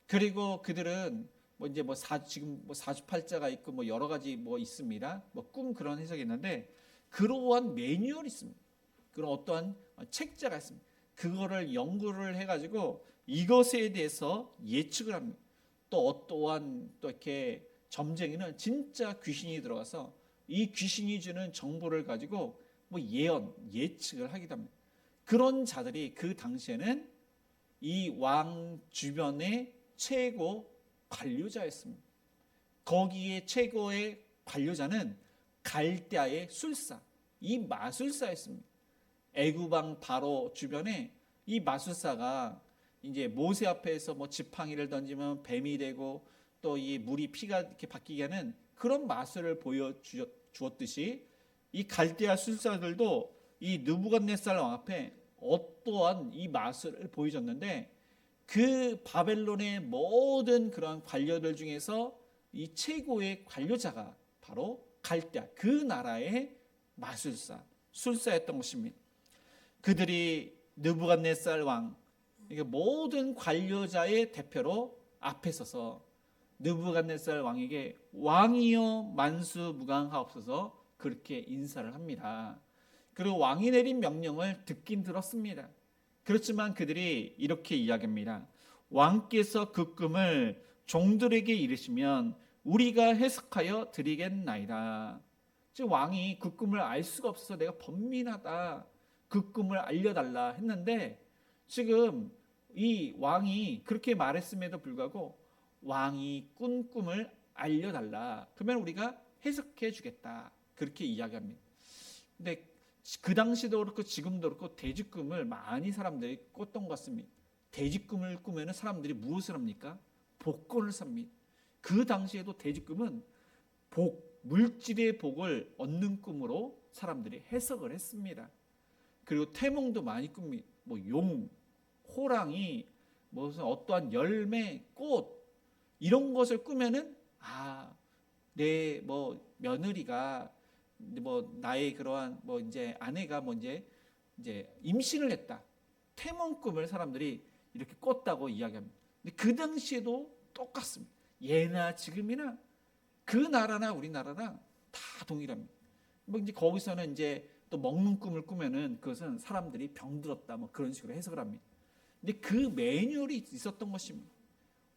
그리고 그들은 뭐 이제 지금 사주팔자가 있고 뭐 여러 가지 뭐 있습니다. 뭐 꿈 그런 해석이 있는데 그러한 매뉴얼이 있습니다. 그런 어떠한 책자가 있습니다. 그거를 연구를 해가지고 이것에 대해서 예측을 합니다. 또 어떠한 또 이렇게 점쟁이는 진짜 귀신이 들어가서 이 귀신이 주는 정보를 가지고 뭐 예측을 하기도 합니다. 그런 자들이 그 당시에는 이 왕 주변의 최고 관료자였습니다. 거기에 최고의 관료자는 갈대아의 술사, 이 마술사였습니다. 애굽왕 바로 주변에 이 마술사가 이제 모세 앞에서 뭐 지팡이를 던지면 뱀이 되고 또 이 물이 피가 이렇게 바뀌게 하는 그런 마술을 보여주었듯이 이 갈대아 술사들도 이 느부갓네살 왕 앞에 어떠한 이 마술을 보여줬는데 그 바벨론의 모든 그런 관료들 중에서 이 최고의 관료자가 바로 갈대아, 그 나라의 마술사, 술사였던 것입니다. 그들이 느부갓네살 왕, 이게 모든 관료자의 대표로 앞에 서서 느부갓네살 왕에게 왕이여 만수무강하옵소서 그렇게 인사를 합니다. 그리고 왕이 내린 명령을 듣긴 들었습니다. 그렇지만 그들이 이렇게 이야기합니다. 왕께서 그 꿈을 종들에게 이르시면 우리가 해석하여 드리겠나이다. 즉 왕이 그 꿈을 알 수가 없어서 내가 번민하다. 그 꿈을 알려달라 했는데 지금 이 왕이 그렇게 말했음에도 불구하고 왕이 꾼 꿈을 알려달라. 그러면 우리가 해석해 주겠다. 그렇게 이야기합니다. 근데 그 당시도 그렇고 지금도 그렇고 돼지꿈을 많이 사람들이 꿨던 것 같습니다. 돼지꿈을 꾸면 사람들이 무엇을 합니까? 복권을 삽니다. 그 당시에도 돼지꿈은 물질의 복을 얻는 꿈으로 사람들이 해석을 했습니다. 그리고 태몽도 많이 꿉니다. 뭐 용, 호랑이, 무슨 어떠한 열매, 꽃 이런 것을 꾸면은 내 뭐 며느리가 뭐 나의 그러한 뭐 이제 아내가 뭐 이제 임신을 했다. 태몽 꿈을 사람들이 이렇게 꿨다고 이야기합니다. 근데 그 당시에도 똑같습니다. 예나 지금이나 그 나라나 우리나라나 다 동일합니다. 뭐 이제 거기서는 이제 또 먹는 꿈을 꾸면은 그것은 사람들이 병들었다 뭐 그런 식으로 해석을 합니다. 근데 그 매뉴얼이 있었던 것입니다.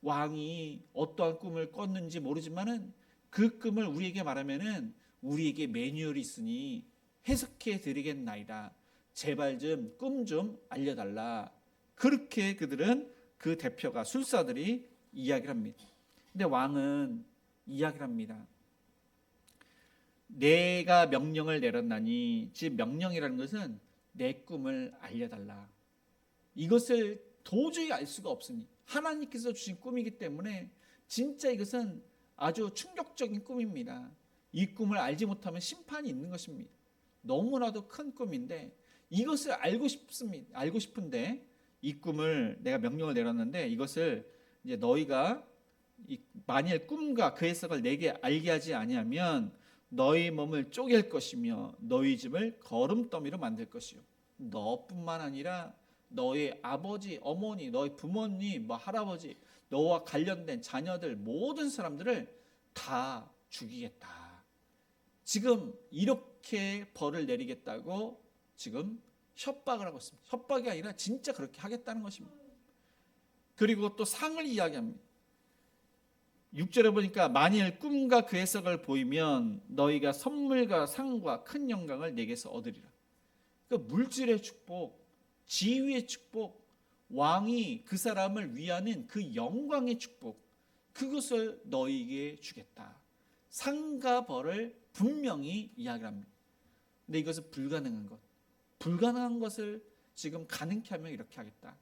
왕이 어떠한 꿈을 꿨는지 모르지만은 그 꿈을 우리에게 말하면은 우리에게 매뉴얼이 있으니 해석해 드리겠나이다. 제발 좀 꿈 좀 알려달라. 그렇게 그들은 그 대표가 술사들이 이야기를 합니다. 근데 왕은 이야기를 합니다. 내가 명령을 내렸나니, 즉 명령이라는 것은 내 꿈을 알려달라. 이것을 도저히 알 수가 없으니 하나님께서 주신 꿈이기 때문에 진짜 이것은 아주 충격적인 꿈입니다. 이 꿈을 알지 못하면 심판이 있는 것입니다. 너무나도 큰 꿈인데 이것을 알고 싶습니다. 알고 싶은데 이 꿈을 내가 명령을 내렸는데 이것을 이제 너희가 만일 꿈과 그 해석을 내게 알게 하지 아니하면 너희 몸을 쪼갤 것이며 너희 집을 거름더미로 만들 것이요. 너뿐만 아니라 너의 아버지, 어머니, 너희 부모님, 뭐 할아버지, 너와 관련된 자녀들 모든 사람들을 다 죽이겠다. 지금 이렇게 벌을 내리겠다고 지금 협박을 하고 있습니다. 협박이 아니라 진짜 그렇게 하겠다는 것입니다. 그리고 또 상을 이야기합니다. 6절에 보니까 만일 꿈과 그 해석을 보이면 너희가 선물과 상과 큰 영광을 내게서 얻으리라. 그러니까 물질의 축복, 지위의 축복, 왕이 그 사람을 위하는 그 영광의 축복, 그것을 너희에게 주겠다. 상과 벌을 분명히 이야기합니다. 근데 이것은 불가능한 것을 지금 가능케 하면 이렇게 하겠다.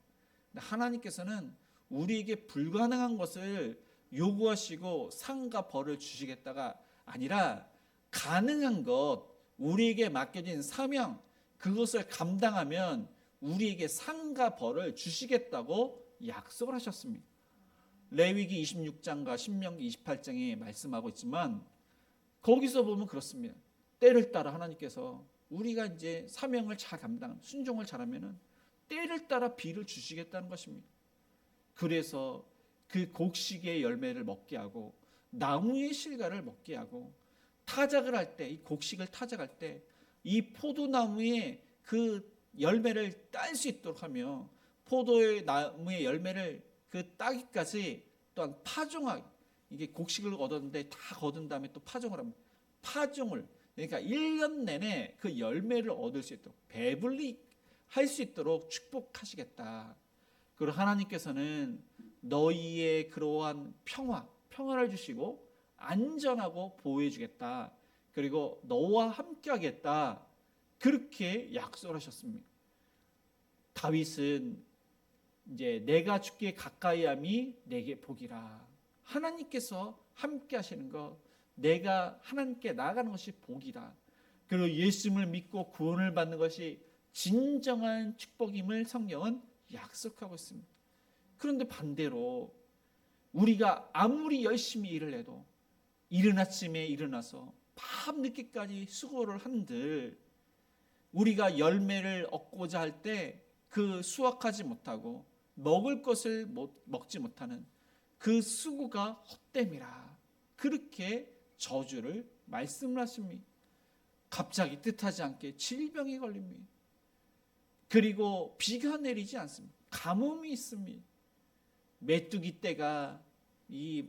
근데 하나님께서는 우리에게 불가능한 것을 요구하시고 상과 벌을 주시겠다가 아니라 가능한 것, 우리에게 맡겨진 사명, 그것을 감당하면 우리에게 상과 벌을 주시겠다고 약속을 하셨습니다. 레위기 26장과 신명기 28장에 말씀하고 있지만 거기서 보면 그렇습니다. 때를 따라 하나님께서 우리가 이제 사명을 잘 감당, 순종을 잘하면은 때를 따라 비를 주시겠다는 것입니다. 그래서 그 곡식의 열매를 먹게 하고 나무의 실과를 먹게 하고 타작을 할 때, 이 곡식을 타작할 때 이 포도나무의 그 열매를 딸 수 있도록 하며 포도의 나무의 열매를 그 따기까지 또한 파종하기, 이게 곡식을 얻었는데 다 거둔 다음에 또 파종을 합니다. 파종을, 그러니까 1년 내내 그 열매를 얻을 수 있도록 배불리 할 수 있도록 축복하시겠다. 그리고 하나님께서는 너희의 그러한 평화를 주시고 안전하고 보호해 주겠다. 그리고 너와 함께 하겠다. 그렇게 약속을 하셨습니다. 다윗은 이제 내가 주께 가까이함이 내게 복이라. 하나님께서 함께 하시는 것, 내가 하나님께 나아가는 것이 복이다. 그리고 예수님을 믿고 구원을 받는 것이 진정한 축복임을 성경은 약속하고 있습니다. 그런데 반대로 우리가 아무리 열심히 일을 해도 이른 아침에 일어나서 밤 늦게까지 수고를 한들 우리가 열매를 얻고자 할 때 그 수확하지 못하고 먹을 것을 먹지 못하는 그 수고가 헛됨이라 그렇게 저주를 말씀을 하십니다. 갑자기 뜻하지 않게 질병이 걸립니다. 그리고 비가 내리지 않습니다. 가뭄이 있습니다. 메뚜기 떼가 이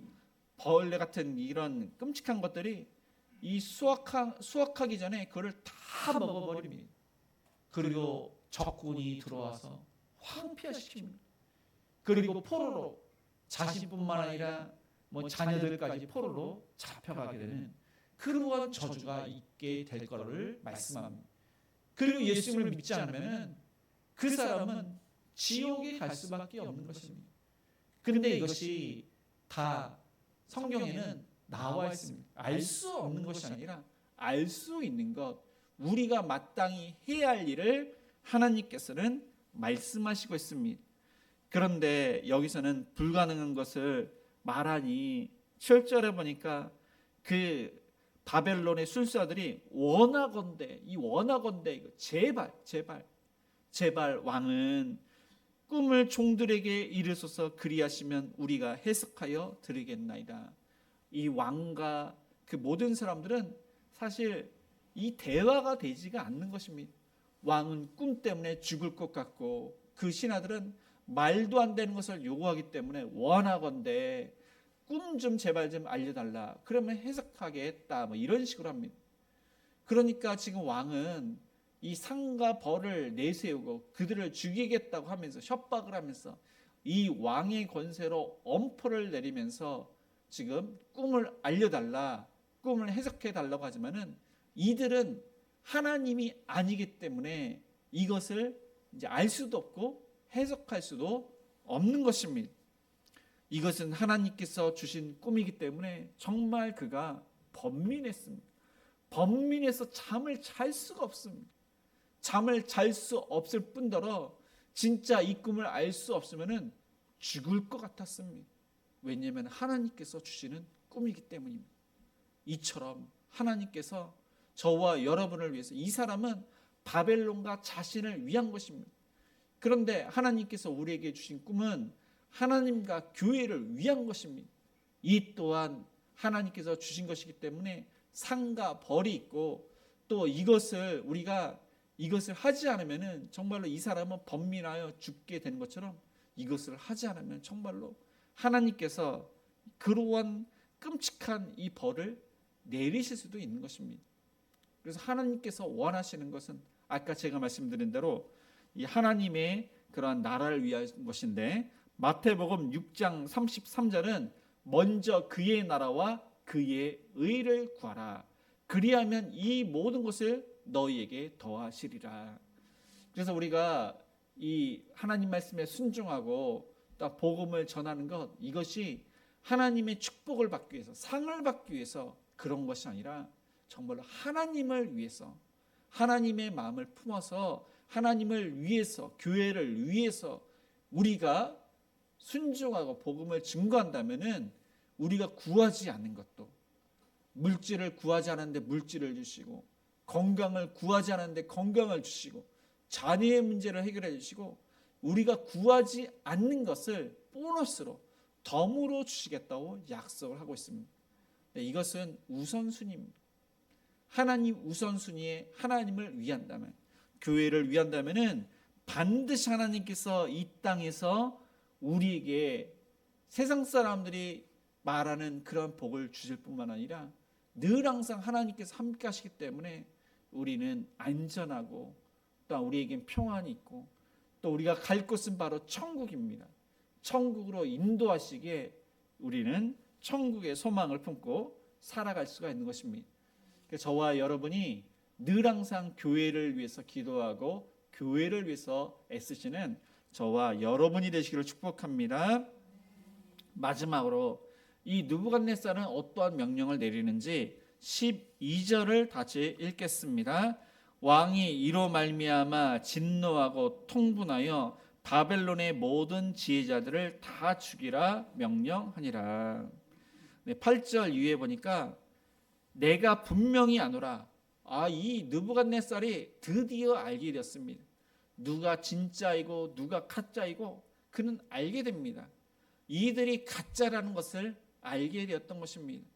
벌레 같은 이런 끔찍한 것들이 이 수확하기 전에 그걸 다 먹어버립니다. 그리고 적군이 들어와서 황폐화시킵니다. 그리고 포로로 자신뿐만 아니라 자녀들까지 포로로 잡혀가게 되는 그러한 저주가 있게 될 거를 말씀합니다. 그리고 예수님을 믿지 않으면 그 사람은 지옥에 갈 수밖에 없는 것입니다. 그런데 이것이 다 성경에는 나와 있습니다. 알 수 없는 것이 아니라 알 수 있는 것, 우리가 마땅히 해야 할 일을 하나님께서는 말씀하시고 있습니다. 그런데 여기서는 불가능한 것을 말하니 7절에 보니까 그 바벨론의 술사들이 원하건대 이거 제발 왕은 꿈을 종들에게 이르소서 그리하시면 우리가 해석하여 드리겠나이다. 이 왕과 그 모든 사람들은 사실 이 대화가 되지가 않는 것입니다. 왕은 꿈 때문에 죽을 것 같고 그 신하들은 말도 안 되는 것을 요구하기 때문에 원하건대 꿈 좀 제발 좀 알려달라. 그러면 해석하겠다. 이런 식으로 합니다. 그러니까 지금 왕은 이 상과 벌을 내세우고 그들을 죽이겠다고 하면서 협박을 하면서 이 왕의 권세로 엄포를 내리면서 지금 꿈을 알려달라, 꿈을 해석해달라고 하지만은 이들은 하나님이 아니기 때문에 이것을 이제 알 수도 없고 해석할 수도 없는 것입니다. 이것은 하나님께서 주신 꿈이기 때문에 정말 그가 번민했습니다. 번민해서 잠을 잘 수가 없습니다. 잠을 잘 수 없을 뿐더러 진짜 이 꿈을 알 수 없으면 죽을 것 같았습니다. 왜냐하면 하나님께서 주시는 꿈이기 때문입니다. 이처럼 하나님께서 저와 여러분을 위해서, 이 사람은 바벨론과 자신을 위한 것입니다. 그런데 하나님께서 우리에게 주신 꿈은 하나님과 교회를 위한 것입니다. 이 또한 하나님께서 주신 것이기 때문에 상과 벌이 있고, 또 이것을 우리가 이것을 하지 않으면 정말로 이 사람은 번민하여 죽게 되는 것처럼 이것을 하지 않으면 정말로 하나님께서 그러한 끔찍한 이 벌을 내리실 수도 있는 것입니다. 그래서 하나님께서 원하시는 것은 아까 제가 말씀드린 대로 이 하나님의 그러한 나라를 위한 것인데, 마태복음 6장 33절은 먼저 그의 나라와 그의 의를 구하라. 그리하면 이 모든 것을 너희에게 더하시리라. 그래서 우리가 이 하나님 말씀에 순종하고 또 복음을 전하는 것, 이것이 하나님의 축복을 받기 위해서, 상을 받기 위해서 그런 것이 아니라 정말로 하나님을 위해서, 하나님의 마음을 품어서 하나님을 위해서, 교회를 위해서 우리가 순종하고 복음을 증거한다면은 우리가 구하지 않는 것도, 물질을 구하지 않았는데 물질을 주시고, 건강을 구하지 않았는데 건강을 주시고, 자녀의 문제를 해결해 주시고, 우리가 구하지 않는 것을 보너스로 덤으로 주시겠다고 약속을 하고 있습니다. 이것은 우선순위입니다. 하나님 우선순위에 하나님을 위한다면, 교회를 위한다면은 반드시 하나님께서 이 땅에서 우리에게 세상 사람들이 말하는 그런 복을 주실 뿐만 아니라 늘 항상 하나님께서 함께 하시기 때문에 우리는 안전하고, 또 우리에겐 평안이 있고, 또 우리가 갈 곳은 바로 천국입니다. 천국으로 인도하시기에 우리는 천국의 소망을 품고 살아갈 수가 있는 것입니다. 저와 여러분이 늘 항상 교회를 위해서 기도하고 교회를 위해서 애쓰시는 저와 여러분이 되시기를 축복합니다. 마지막으로 이 느부갓네살은 어떠한 명령을 내리는지 12절을 다시 읽겠습니다. 왕이 이로 말미암아 진노하고 통분하여 바벨론의 모든 지혜자들을 다 죽이라 명령하니라. 8절 이후에 보니까 내가 분명히 아노라. 이 느부갓네살이 드디어 알게 되었습니다. 누가 진짜이고 누가 가짜이고 그는 알게 됩니다. 이들이 가짜라는 것을 알게 되었던 것입니다.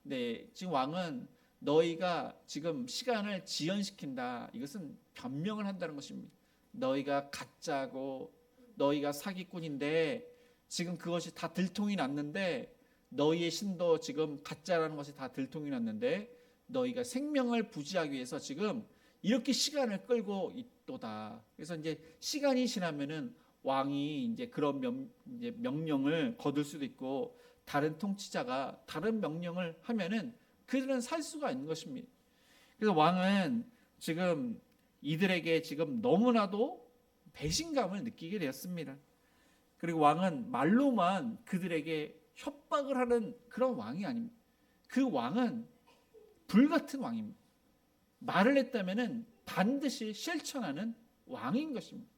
네, 지금 왕은 너희가 지금 시간을 지연시킨다. 이것은 변명을 한다는 것입니다. 너희가 가짜고 너희가 사기꾼인데 지금 그것이 다 들통이 났는데 너희의 신도 지금 가짜라는 것이 다 들통이 났는데 너희가 생명을 부지하기 위해서 지금 이렇게 시간을 끌고 있도다. 그래서 이제 시간이 지나면은 왕이 이제 그런 이제 명령을 거둘 수도 있고 다른 통치자가 다른 명령을 하면은 그들은 살 수가 있는 것입니다. 그래서 왕은 지금 이들에게 지금 너무나도 배신감을 느끼게 되었습니다. 그리고 왕은 말로만 그들에게 협박을 하는 그런 왕이 아닙니다. 그 왕은 불같은 왕입니다. 말을 했다면은 반드시 실천하는 왕인 것입니다.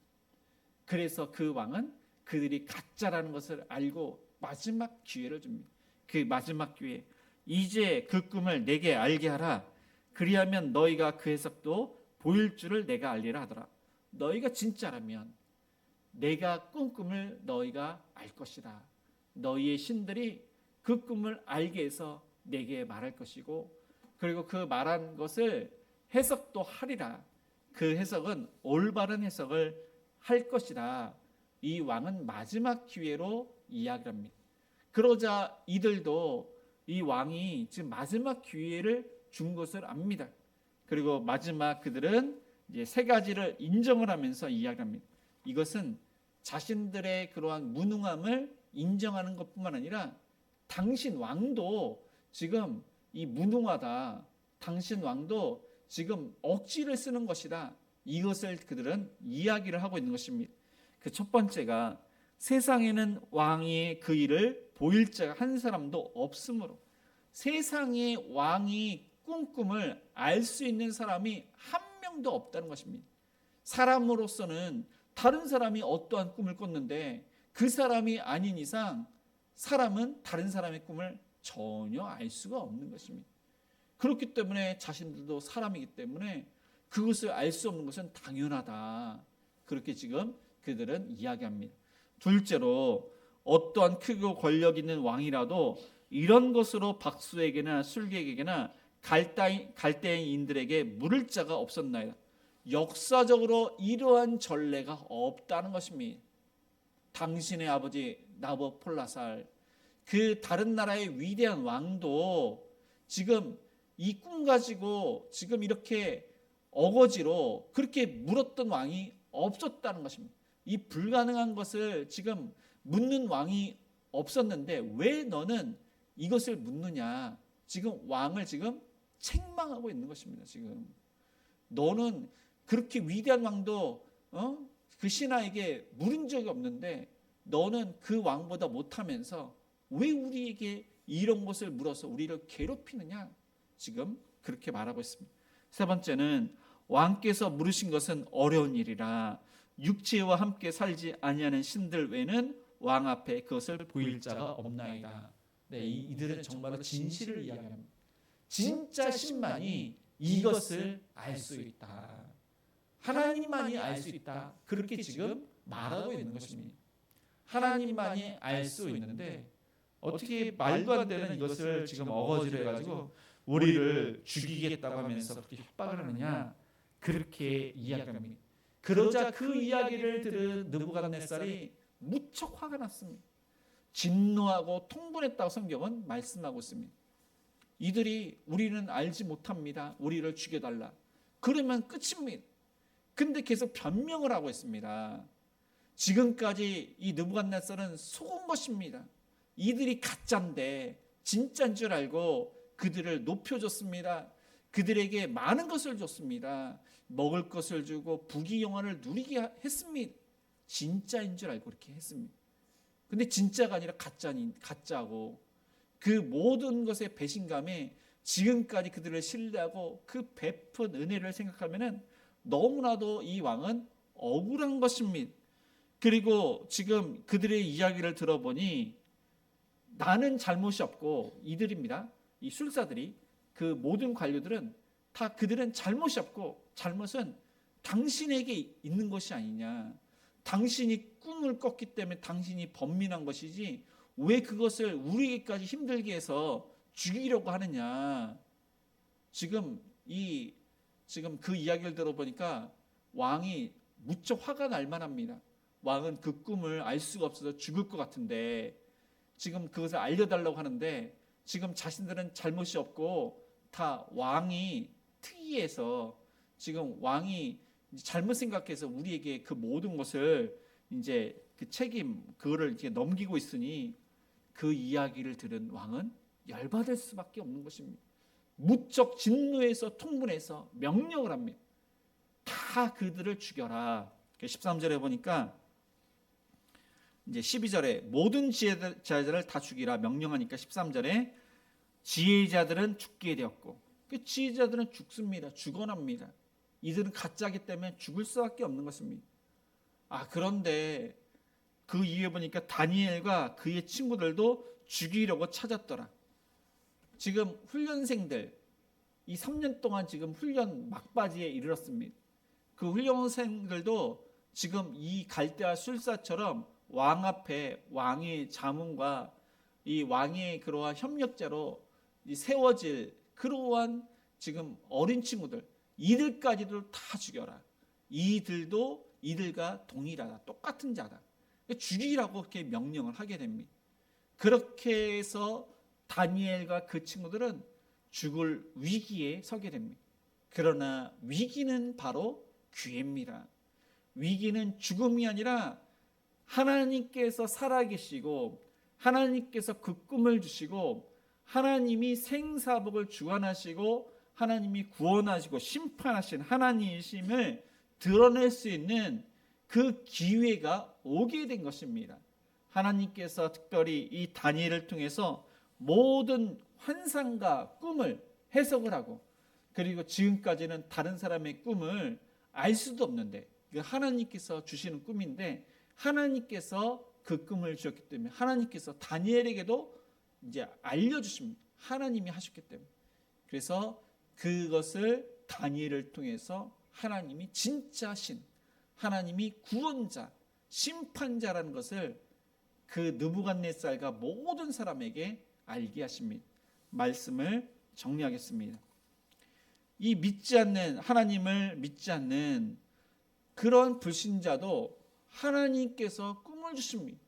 그래서 그 왕은 그들이 가짜라는 것을 알고 마지막 기회를 줍니다. 그 마지막 기회, 이제 그 꿈을 내게 알게 하라. 그리하면 너희가 그 해석도 보일 줄을 내가 알리라 하더라. 너희가 진짜라면 내가 꾼 꿈을 너희가 알 것이다. 너희의 신들이 그 꿈을 알게 해서 내게 말할 것이고, 그리고 그 말한 것을 해석도 하리라. 그 해석은 올바른 해석을 할 것이다. 이 왕은 마지막 기회로 이야기를 합니다. 그러자 이들도 이 왕이 지금 마지막 기회를 준 것을 압니다. 그리고 마지막 그들은 이제 세 가지를 인정을 하면서 이야기합니다. 이것은 자신들의 그러한 무능함을 인정하는 것뿐만 아니라 당신 왕도 지금 이 무능하다. 당신 왕도 지금 억지를 쓰는 것이다. 이것을 그들은 이야기를 하고 있는 것입니다. 그 첫 번째가 세상에는 왕이 그 일을 보일 자가 한 사람도 없으므로, 세상에 왕이 꾼 꿈을 알 수 있는 사람이 한 명도 없다는 것입니다. 사람으로서는 다른 사람이 어떠한 꿈을 꿨는데 그 사람이 아닌 이상 사람은 다른 사람의 꿈을 전혀 알 수가 없는 것입니다. 그렇기 때문에 자신들도 사람이기 때문에 그것을 알 수 없는 것은 당연하다. 그렇게 지금 그들은 이야기합니다. 둘째로 어떠한 크고 권력 있는 왕이라도 이런 것으로 박수에게나 술객에게나 갈대인들에게 물을 자가 없었나이다. 역사적으로 이러한 전례가 없다는 것입니다. 당신의 아버지 나부콜라살, 그 다른 나라의 위대한 왕도 지금 이 꿈 가지고 지금 이렇게 어거지로 그렇게 물었던 왕이 없었다는 것입니다. 이 불가능한 것을 지금 묻는 왕이 없었는데 왜 너는 이것을 묻느냐. 지금 왕을 지금 책망하고 있는 것입니다. 지금 너는 그렇게 위대한 왕도 그 신하에게 물은 적이 없는데 너는 그 왕보다 못하면서 왜 우리에게 이런 것을 물어서 우리를 괴롭히느냐. 지금 그렇게 말하고 있습니다. 세 번째는 왕께서 물으신 것은 어려운 일이라 육체와 함께 살지 아니하는 신들 외에는 왕 앞에 그것을 보일 자가 없나이다. 네, 이들은 정말로 진실을 이야기합니다. 진짜 신만이 이것을 알 수 있다. 하나님만이 알 수 있다. 그렇게 지금 말하고 있는 것입니다. 하나님만이 알 수 있는데 어떻게 말도 안 되는 이것을 지금 어거지로 해가지고 우리를 죽이겠다고 하면서 그렇게 협박을 하느냐. 그렇게 이야기합니다. 그러자 그 이야기를 들은 느부갓네살이 무척 화가 났습니다. 진노하고 통분했다고 성경은 말씀하고 있습니다. 이들이 우리는 알지 못합니다. 우리를 죽여달라. 그러면 끝입니다. 근데 계속 변명을 하고 있습니다. 지금까지 이 느부갓네살은 속은 것입니다. 이들이 가짜인데 진짜인 줄 알고 그들을 높여줬습니다. 그들에게 많은 것을 줬습니다. 먹을 것을 주고 부귀영화를 누리게 했습니다. 진짜인 줄 알고 그렇게 했습니다. 근데 진짜가 아니라 가짜고 그 모든 것의 배신감에 지금까지 그들을 신뢰하고 그 베푼 은혜를 생각하면은 너무나도 이 왕은 억울한 것입니다. 그리고 지금 그들의 이야기를 들어보니 나는 잘못이 없고 이들입니다. 이 술사들이 그 모든 관료들은 다 그들은 잘못이 없고 잘못은 당신에게 있는 것이 아니냐. 당신이 꿈을 꿨기 때문에 당신이 번민한 것이지 왜 그것을 우리에게까지 힘들게 해서 죽이려고 하느냐. 지금 그 이야기를 들어보니까 왕이 무척 화가 날 만합니다. 왕은 그 꿈을 알 수가 없어서 죽을 것 같은데 지금 그것을 알려달라고 하는데 지금 자신들은 잘못이 없고 다 왕이 특이해서 지금 왕이 잘못 생각해서 우리에게 그 모든 것을 이제 그 책임 그거를 이렇게 넘기고 있으니 그 이야기를 들은 왕은 열받을 수밖에 없는 것입니다. 무척 진노해서 통분해서 명령을 합니다. 다 그들을 죽여라. 13절에 보니까 이제 12절에 모든 지혜자들을 다 죽이라 명령하니까 13절에 지혜자들은 죽게 되었고 그 지혜자들은 죽습니다. 죽어납니다. 이들은 가짜기 때문에 죽을 수밖에 없는 것입니다. 그런데 그 이후에 보니까 다니엘과 그의 친구들도 죽이려고 찾았더라. 지금 훈련생들 이 3년 동안 지금 훈련 막바지에 이르렀습니다. 그 훈련생들도 지금 이 갈대아 술사처럼 왕 앞에 왕의 자문과 이 왕의 그러한 협력자로 세워질 그러한 지금 어린 친구들 이들까지도 다 죽여라. 이들도 이들과 동일하다. 똑같은 자다. 죽이라고 그렇게 명령을 하게 됩니다. 그렇게 해서 다니엘과 그 친구들은 죽을 위기에 서게 됩니다. 그러나 위기는 바로 기회입니다. 위기는 죽음이 아니라 하나님께서 살아계시고 하나님께서 그 꿈을 주시고 하나님이 생사복을 주관하시고 하나님이 구원하시고 심판하신 하나님이심을 드러낼 수 있는 그 기회가 오게 된 것입니다. 하나님께서 특별히 이 다니엘을 통해서 모든 환상과 꿈을 해석을 하고 그리고 지금까지는 다른 사람의 꿈을 알 수도 없는데 하나님께서 주시는 꿈인데 하나님께서 그 꿈을 주셨기 때문에 하나님께서 다니엘에게도 이제 알려주십니다. 하나님이 하셨기 때문에. 그래서 그것을 다니엘을 통해서 하나님이 진짜 신, 하나님이 구원자, 심판자라는 것을 그 느부갓네살과 모든 사람에게 알게 하십니다. 말씀을 정리하겠습니다. 이 믿지 않는 하나님을 믿지 않는 그런 불신자도 하나님께서 꿈을 주십니다.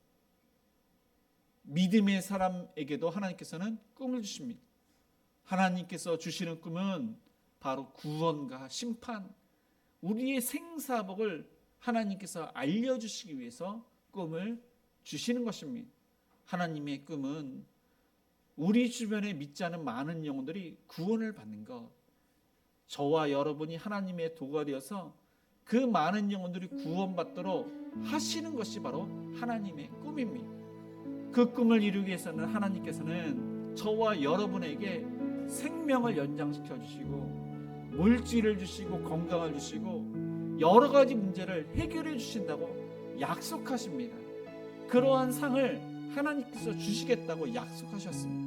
믿음의 사람에게도 하나님께서는 꿈을 주십니다. 하나님께서 주시는 꿈은 바로 구원과 심판, 우리의 생사복을 하나님께서 알려주시기 위해서 꿈을 주시는 것입니다. 하나님의 꿈은 우리 주변에 믿지 않은 많은 영혼들이 구원을 받는 것, 저와 여러분이 하나님의 도구가 되어서 그 많은 영혼들이 구원받도록 하시는 것이 바로 하나님의 꿈입니다. 그 꿈을 이루기 위해서는 하나님께서는 저와 여러분에게 생명을 연장시켜 주시고 물질을 주시고 건강을 주시고 여러 가지 문제를 해결해 주신다고 약속하십니다. 그러한 상을 하나님께서 주시겠다고 약속하셨습니다.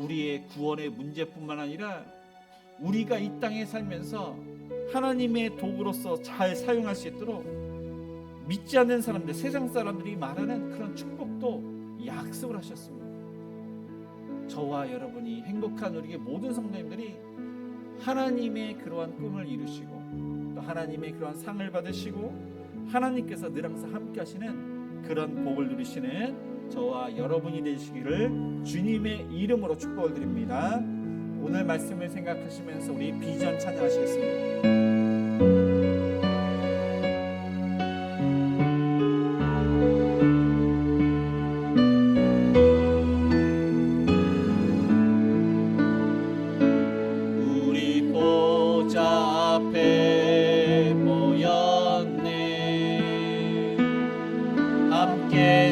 우리의 구원의 문제뿐만 아니라 우리가 이 땅에 살면서 하나님의 도구로서 잘 사용할 수 있도록 믿지 않는 사람들, 세상 사람들이 말하는 그런 축복도 약속을 하셨습니다. 저와 여러분이 행복한 우리의 모든 성도님들이 하나님의 그러한 꿈을 이루시고 또 하나님의 그러한 상을 받으시고 하나님께서 늘 항상 함께 하시는 그런 복을 누리시는 저와 여러분이 되시기를 주님의 이름으로 축복을 드립니다. 오늘 말씀을 생각하시면서 우리 비전 찬양하시겠습니다.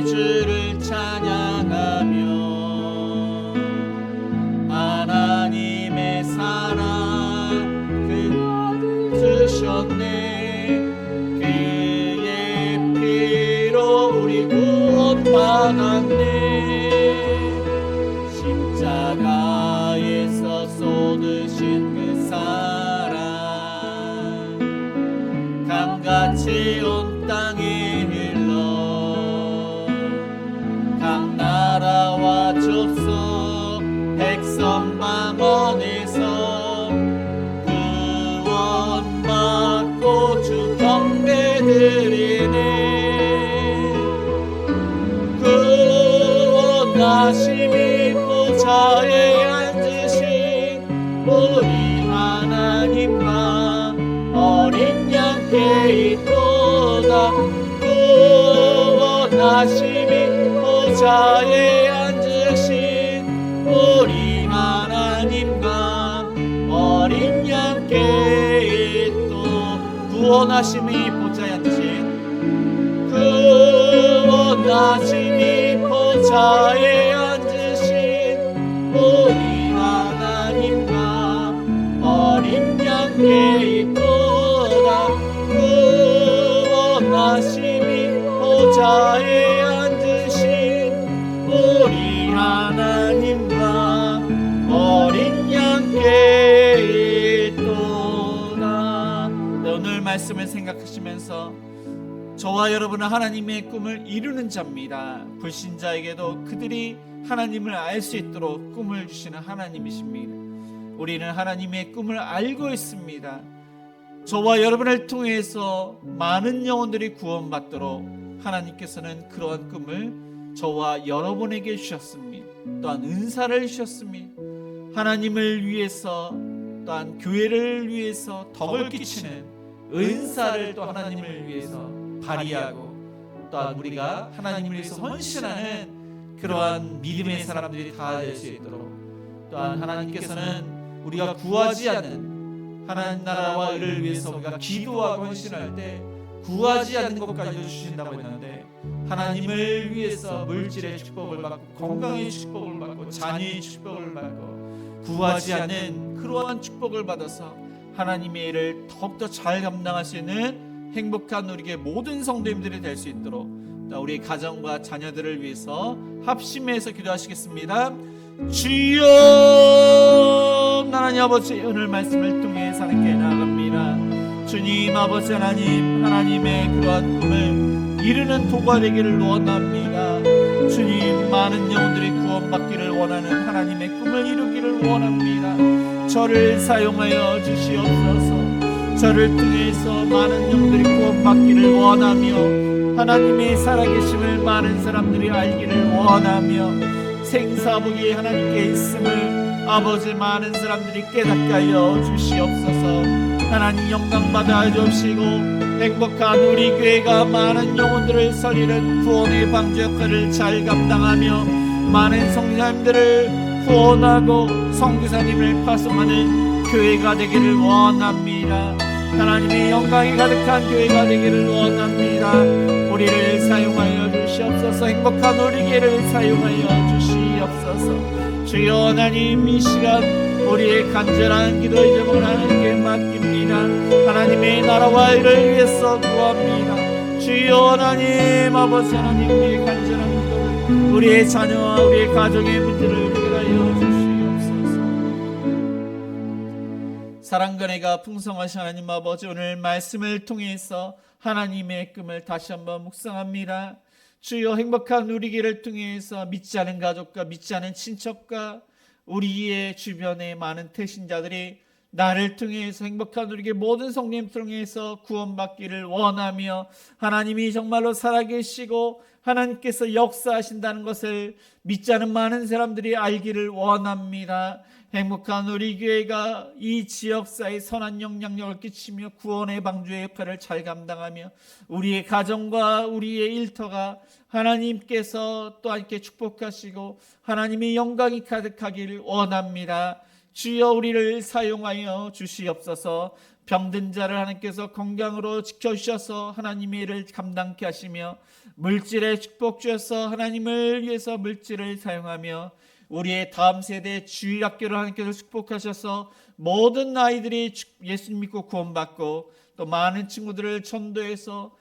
주를 찬양하며 하나님의 사랑 그 주셨네. 그의 피로 우리 구원받았네. 십자가에서 쏟으신 그 사랑 강같이 온 땅에 드리네. 구원하심이 보좌에 앉으신 우리 하나님과 어린 양께 있도다. 구원하심이 보좌에 앉으신 우리 하나님과 어린 양께 있도. 구원하심이 보좌에 앉으신 구원하심이 보좌에 앉으신 우리 하나님과 어린 양께 있도다. 구원하심이 보좌에 앉으신 우리 하나님과 어린 양께 있도다. 네, 오늘 말씀을 생각하시면서 저와 여러분은 하나님의 꿈을 이루는 자입니다. 불신자에게도 그들이 하나님을 알 수 있도록 꿈을 주시는 하나님이십니다. 우리는 하나님의 꿈을 알고 있습니다. 저와 여러분을 통해서 많은 영혼들이 구원받도록 하나님께서는 그러한 꿈을 저와 여러분에게 주셨습니다. 또한 은사를 주셨습니다. 하나님을 위해서 또한 교회를 위해서 덕을 끼치는 은사를 또 하나님을 위해서 발휘하고 또한 우리가 하나님을 위해서 헌신하는 그러한 믿음의 사람들이 다 될 수 있도록 또한 하나님께서는 우리가 구하지 않는 하나님 나라와 의를 위해서 우리가 기도하고 헌신할 때 구하지 않는 것까지도 주신다고 했는데 하나님을 위해서 물질의 축복을 받고 건강의 축복을 받고 자녀의 축복을 받고 구하지 않는 그러한 축복을 받아서 하나님의 일을 더욱더 잘 감당할 수 있는 행복한 우리의 모든 성도님들이 될 수 있도록 우리 가정과 자녀들을 위해서 합심해서 기도하시겠습니다. 주여, 하나님 아버지 오늘 말씀을 통해 하나님께 나아갑니다. 주님 아버지 하나님, 하나님의 그러한 꿈을 이루는 도가 되기를 원합니다. 주님, 많은 영혼들이 구원받기를 원하는 하나님의 꿈을 이루기를 원합니다. 저를 사용하여 주시옵소서. 저를 통해서 많은 영혼들이 구원받기를 원하며 하나님의 살아계심을 많은 사람들이 알기를 원하며 생사복이 하나님께 있음을 아버지 많은 사람들이 깨닫게 하여 주시옵소서. 하나님 영광받아 주시고 행복한 우리 교회가 많은 영혼들을 살리는 구원의 방주 역할을 잘 감당하며 많은 성도님들을 구원하고 선교사님을 파송하는 교회가 되기를 원합니다. 하나님의 영광이 가득한 교회가 되기를 원합니다. 우리를 사용하여 주시옵소서. 행복한 우리 교회를 사용하여 주시옵소서. 주여 하나님, 이 시간 우리의 간절한 기도의 제목을 하나님께 맡깁니다. 하나님의 나라와 일을 위해서 구합니다. 주여 하나님, 아버지 하나님, 우리의 간절한 기도를 우리의 자녀와 우리의 가정의 문제를 해결하여 주시옵소서. 사랑과 은혜가 풍성하신 하나님 아버지, 오늘 말씀을 통해서 하나님의 꿈을 다시 한번 묵상합니다. 주여, 행복한 우리 길을 통해서 믿지 않은 가족과 믿지 않은 친척과 우리의 주변의 많은 태신자들이 나를 통해서 행복한 우리의 모든 성님 통해서 구원받기를 원하며 하나님이 정말로 살아계시고 하나님께서 역사하신다는 것을 믿지 않은 많은 사람들이 알기를 원합니다. 행복한 우리 교회가 이 지역사회에 선한 영향력을 끼치며 구원의 방주의 역할을 잘 감당하며 우리의 가정과 우리의 일터가 하나님께서 또 함께 축복하시고 하나님의 영광이 가득하기를 원합니다. 주여, 우리를 사용하여 주시옵소서. 병든 자를 하나님께서 건강으로 지켜주셔서 하나님의 일을 감당케 하시며 물질의 축복 주셔서 하나님을 위해서 물질을 사용하며 우리의 다음 세대 주일학교를 하나님께서 축복하셔서 모든 아이들이 예수님 믿고 구원받고 또 많은 친구들을 전도해서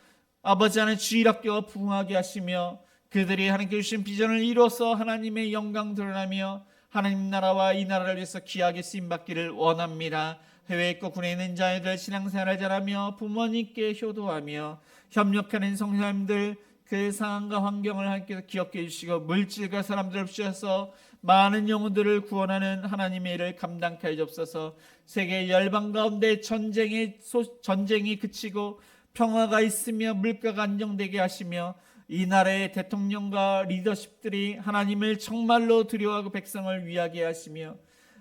아버지 하나님 주일학교가 부흥하게 하시며 그들이 하나님께 주신 비전을 이루어서 하나님의 영광 드러나며 하나님 나라와 이 나라를 위해서 귀하게 쓰임받기를 원합니다. 해외에 있고 군에 있는 자녀들 신앙생활을 잘하며 부모님께 효도하며 협력하는 성도님들 그 상황과 환경을 하나님께서 기억해 주시고 물질과 사람들을 주셔서 많은 영혼들을 구원하는 하나님의 일을 감당케 하옵소서. 세계 열방 가운데 전쟁이 그치고 평화가 있으며 물가가 안정되게 하시며 이 나라의 대통령과 리더십들이 하나님을 정말로 두려워하고 백성을 위하게 하시며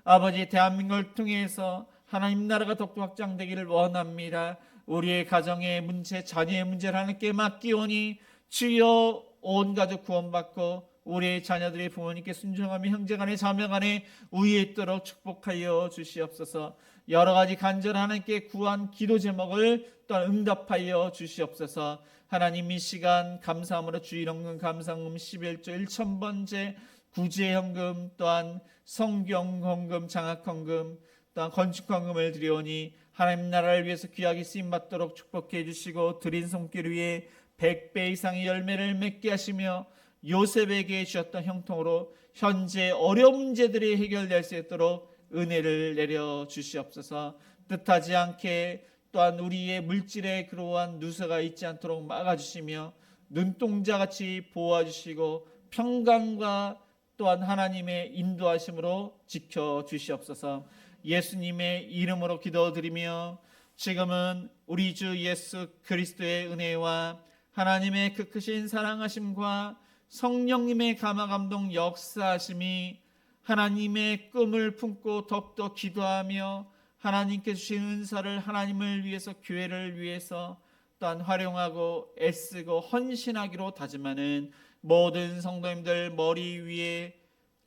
아버지 대한민국을 통해서 하나님 나라가 더욱 확장되기를 원합니다. 우리의 가정의 문제, 자녀의 문제를 하나님께 맡기오니 주여 온 가족 구원받고 우리의 자녀들이 부모님께 순종하며 형제간에 자매간에 우위에 있도록 축복하여 주시옵소서. 여러 가지 간절한 하나님께 구한 기도 제목을 또한 응답하여 주시옵소서. 하나님 이 시간 감사함으로 주일헌금 감사헌금 11조 1,000번째 구제헌금 또한 성경헌금 장학헌금 또한 건축헌금을 드리오니 하나님 나라를 위해서 귀하게 쓰임받도록 축복해 주시고 드린 손길 위에 100배 이상의 열매를 맺게 하시며 요셉에게 주셨던 형통으로 현재 어려운 문제들이 해결될 수 있도록 은혜를 내려 주시옵소서. 뜻하지 않게 또한 우리의 물질에 그러한 누수가 있지 않도록 막아주시며 눈동자같이 보호해주시고 평강과 또한 하나님의 인도하심으로 지켜주시옵소서. 예수님의 이름으로 기도드리며 지금은 우리 주 예수 그리스도의 은혜와 하나님의 그 크신 사랑하심과 성령님의 감화감동 역사하심이 하나님의 꿈을 품고 더욱더 기도하며 하나님께 주신 은사를 하나님을 위해서 교회를 위해서 또한 활용하고 애쓰고 헌신하기로 다짐하는 모든 성도님들 머리 위에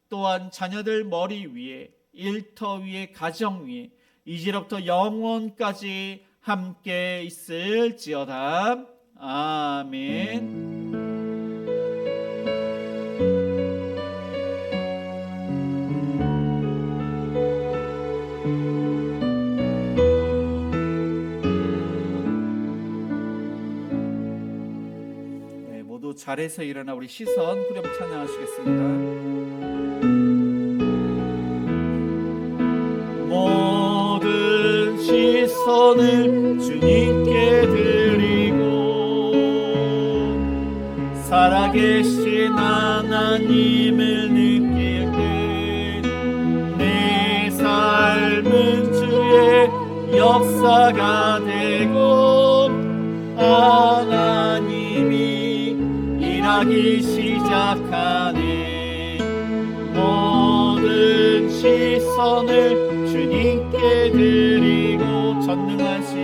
또한 자녀들 머리 위에 일터 위에 가정 위에 이제로부터 영원까지 함께 있을지어다. 아멘. 모두 자리에서 일어나 우리 시선 후렴 찬양하시겠습니다. 모든 시선을 주님께 드리고 살아계신 하나님을 느낄 때 내 삶은 주의 역사가 되고 하나님이 일하기 시작하네. 모든 시선을 주님께 드리고 전능하신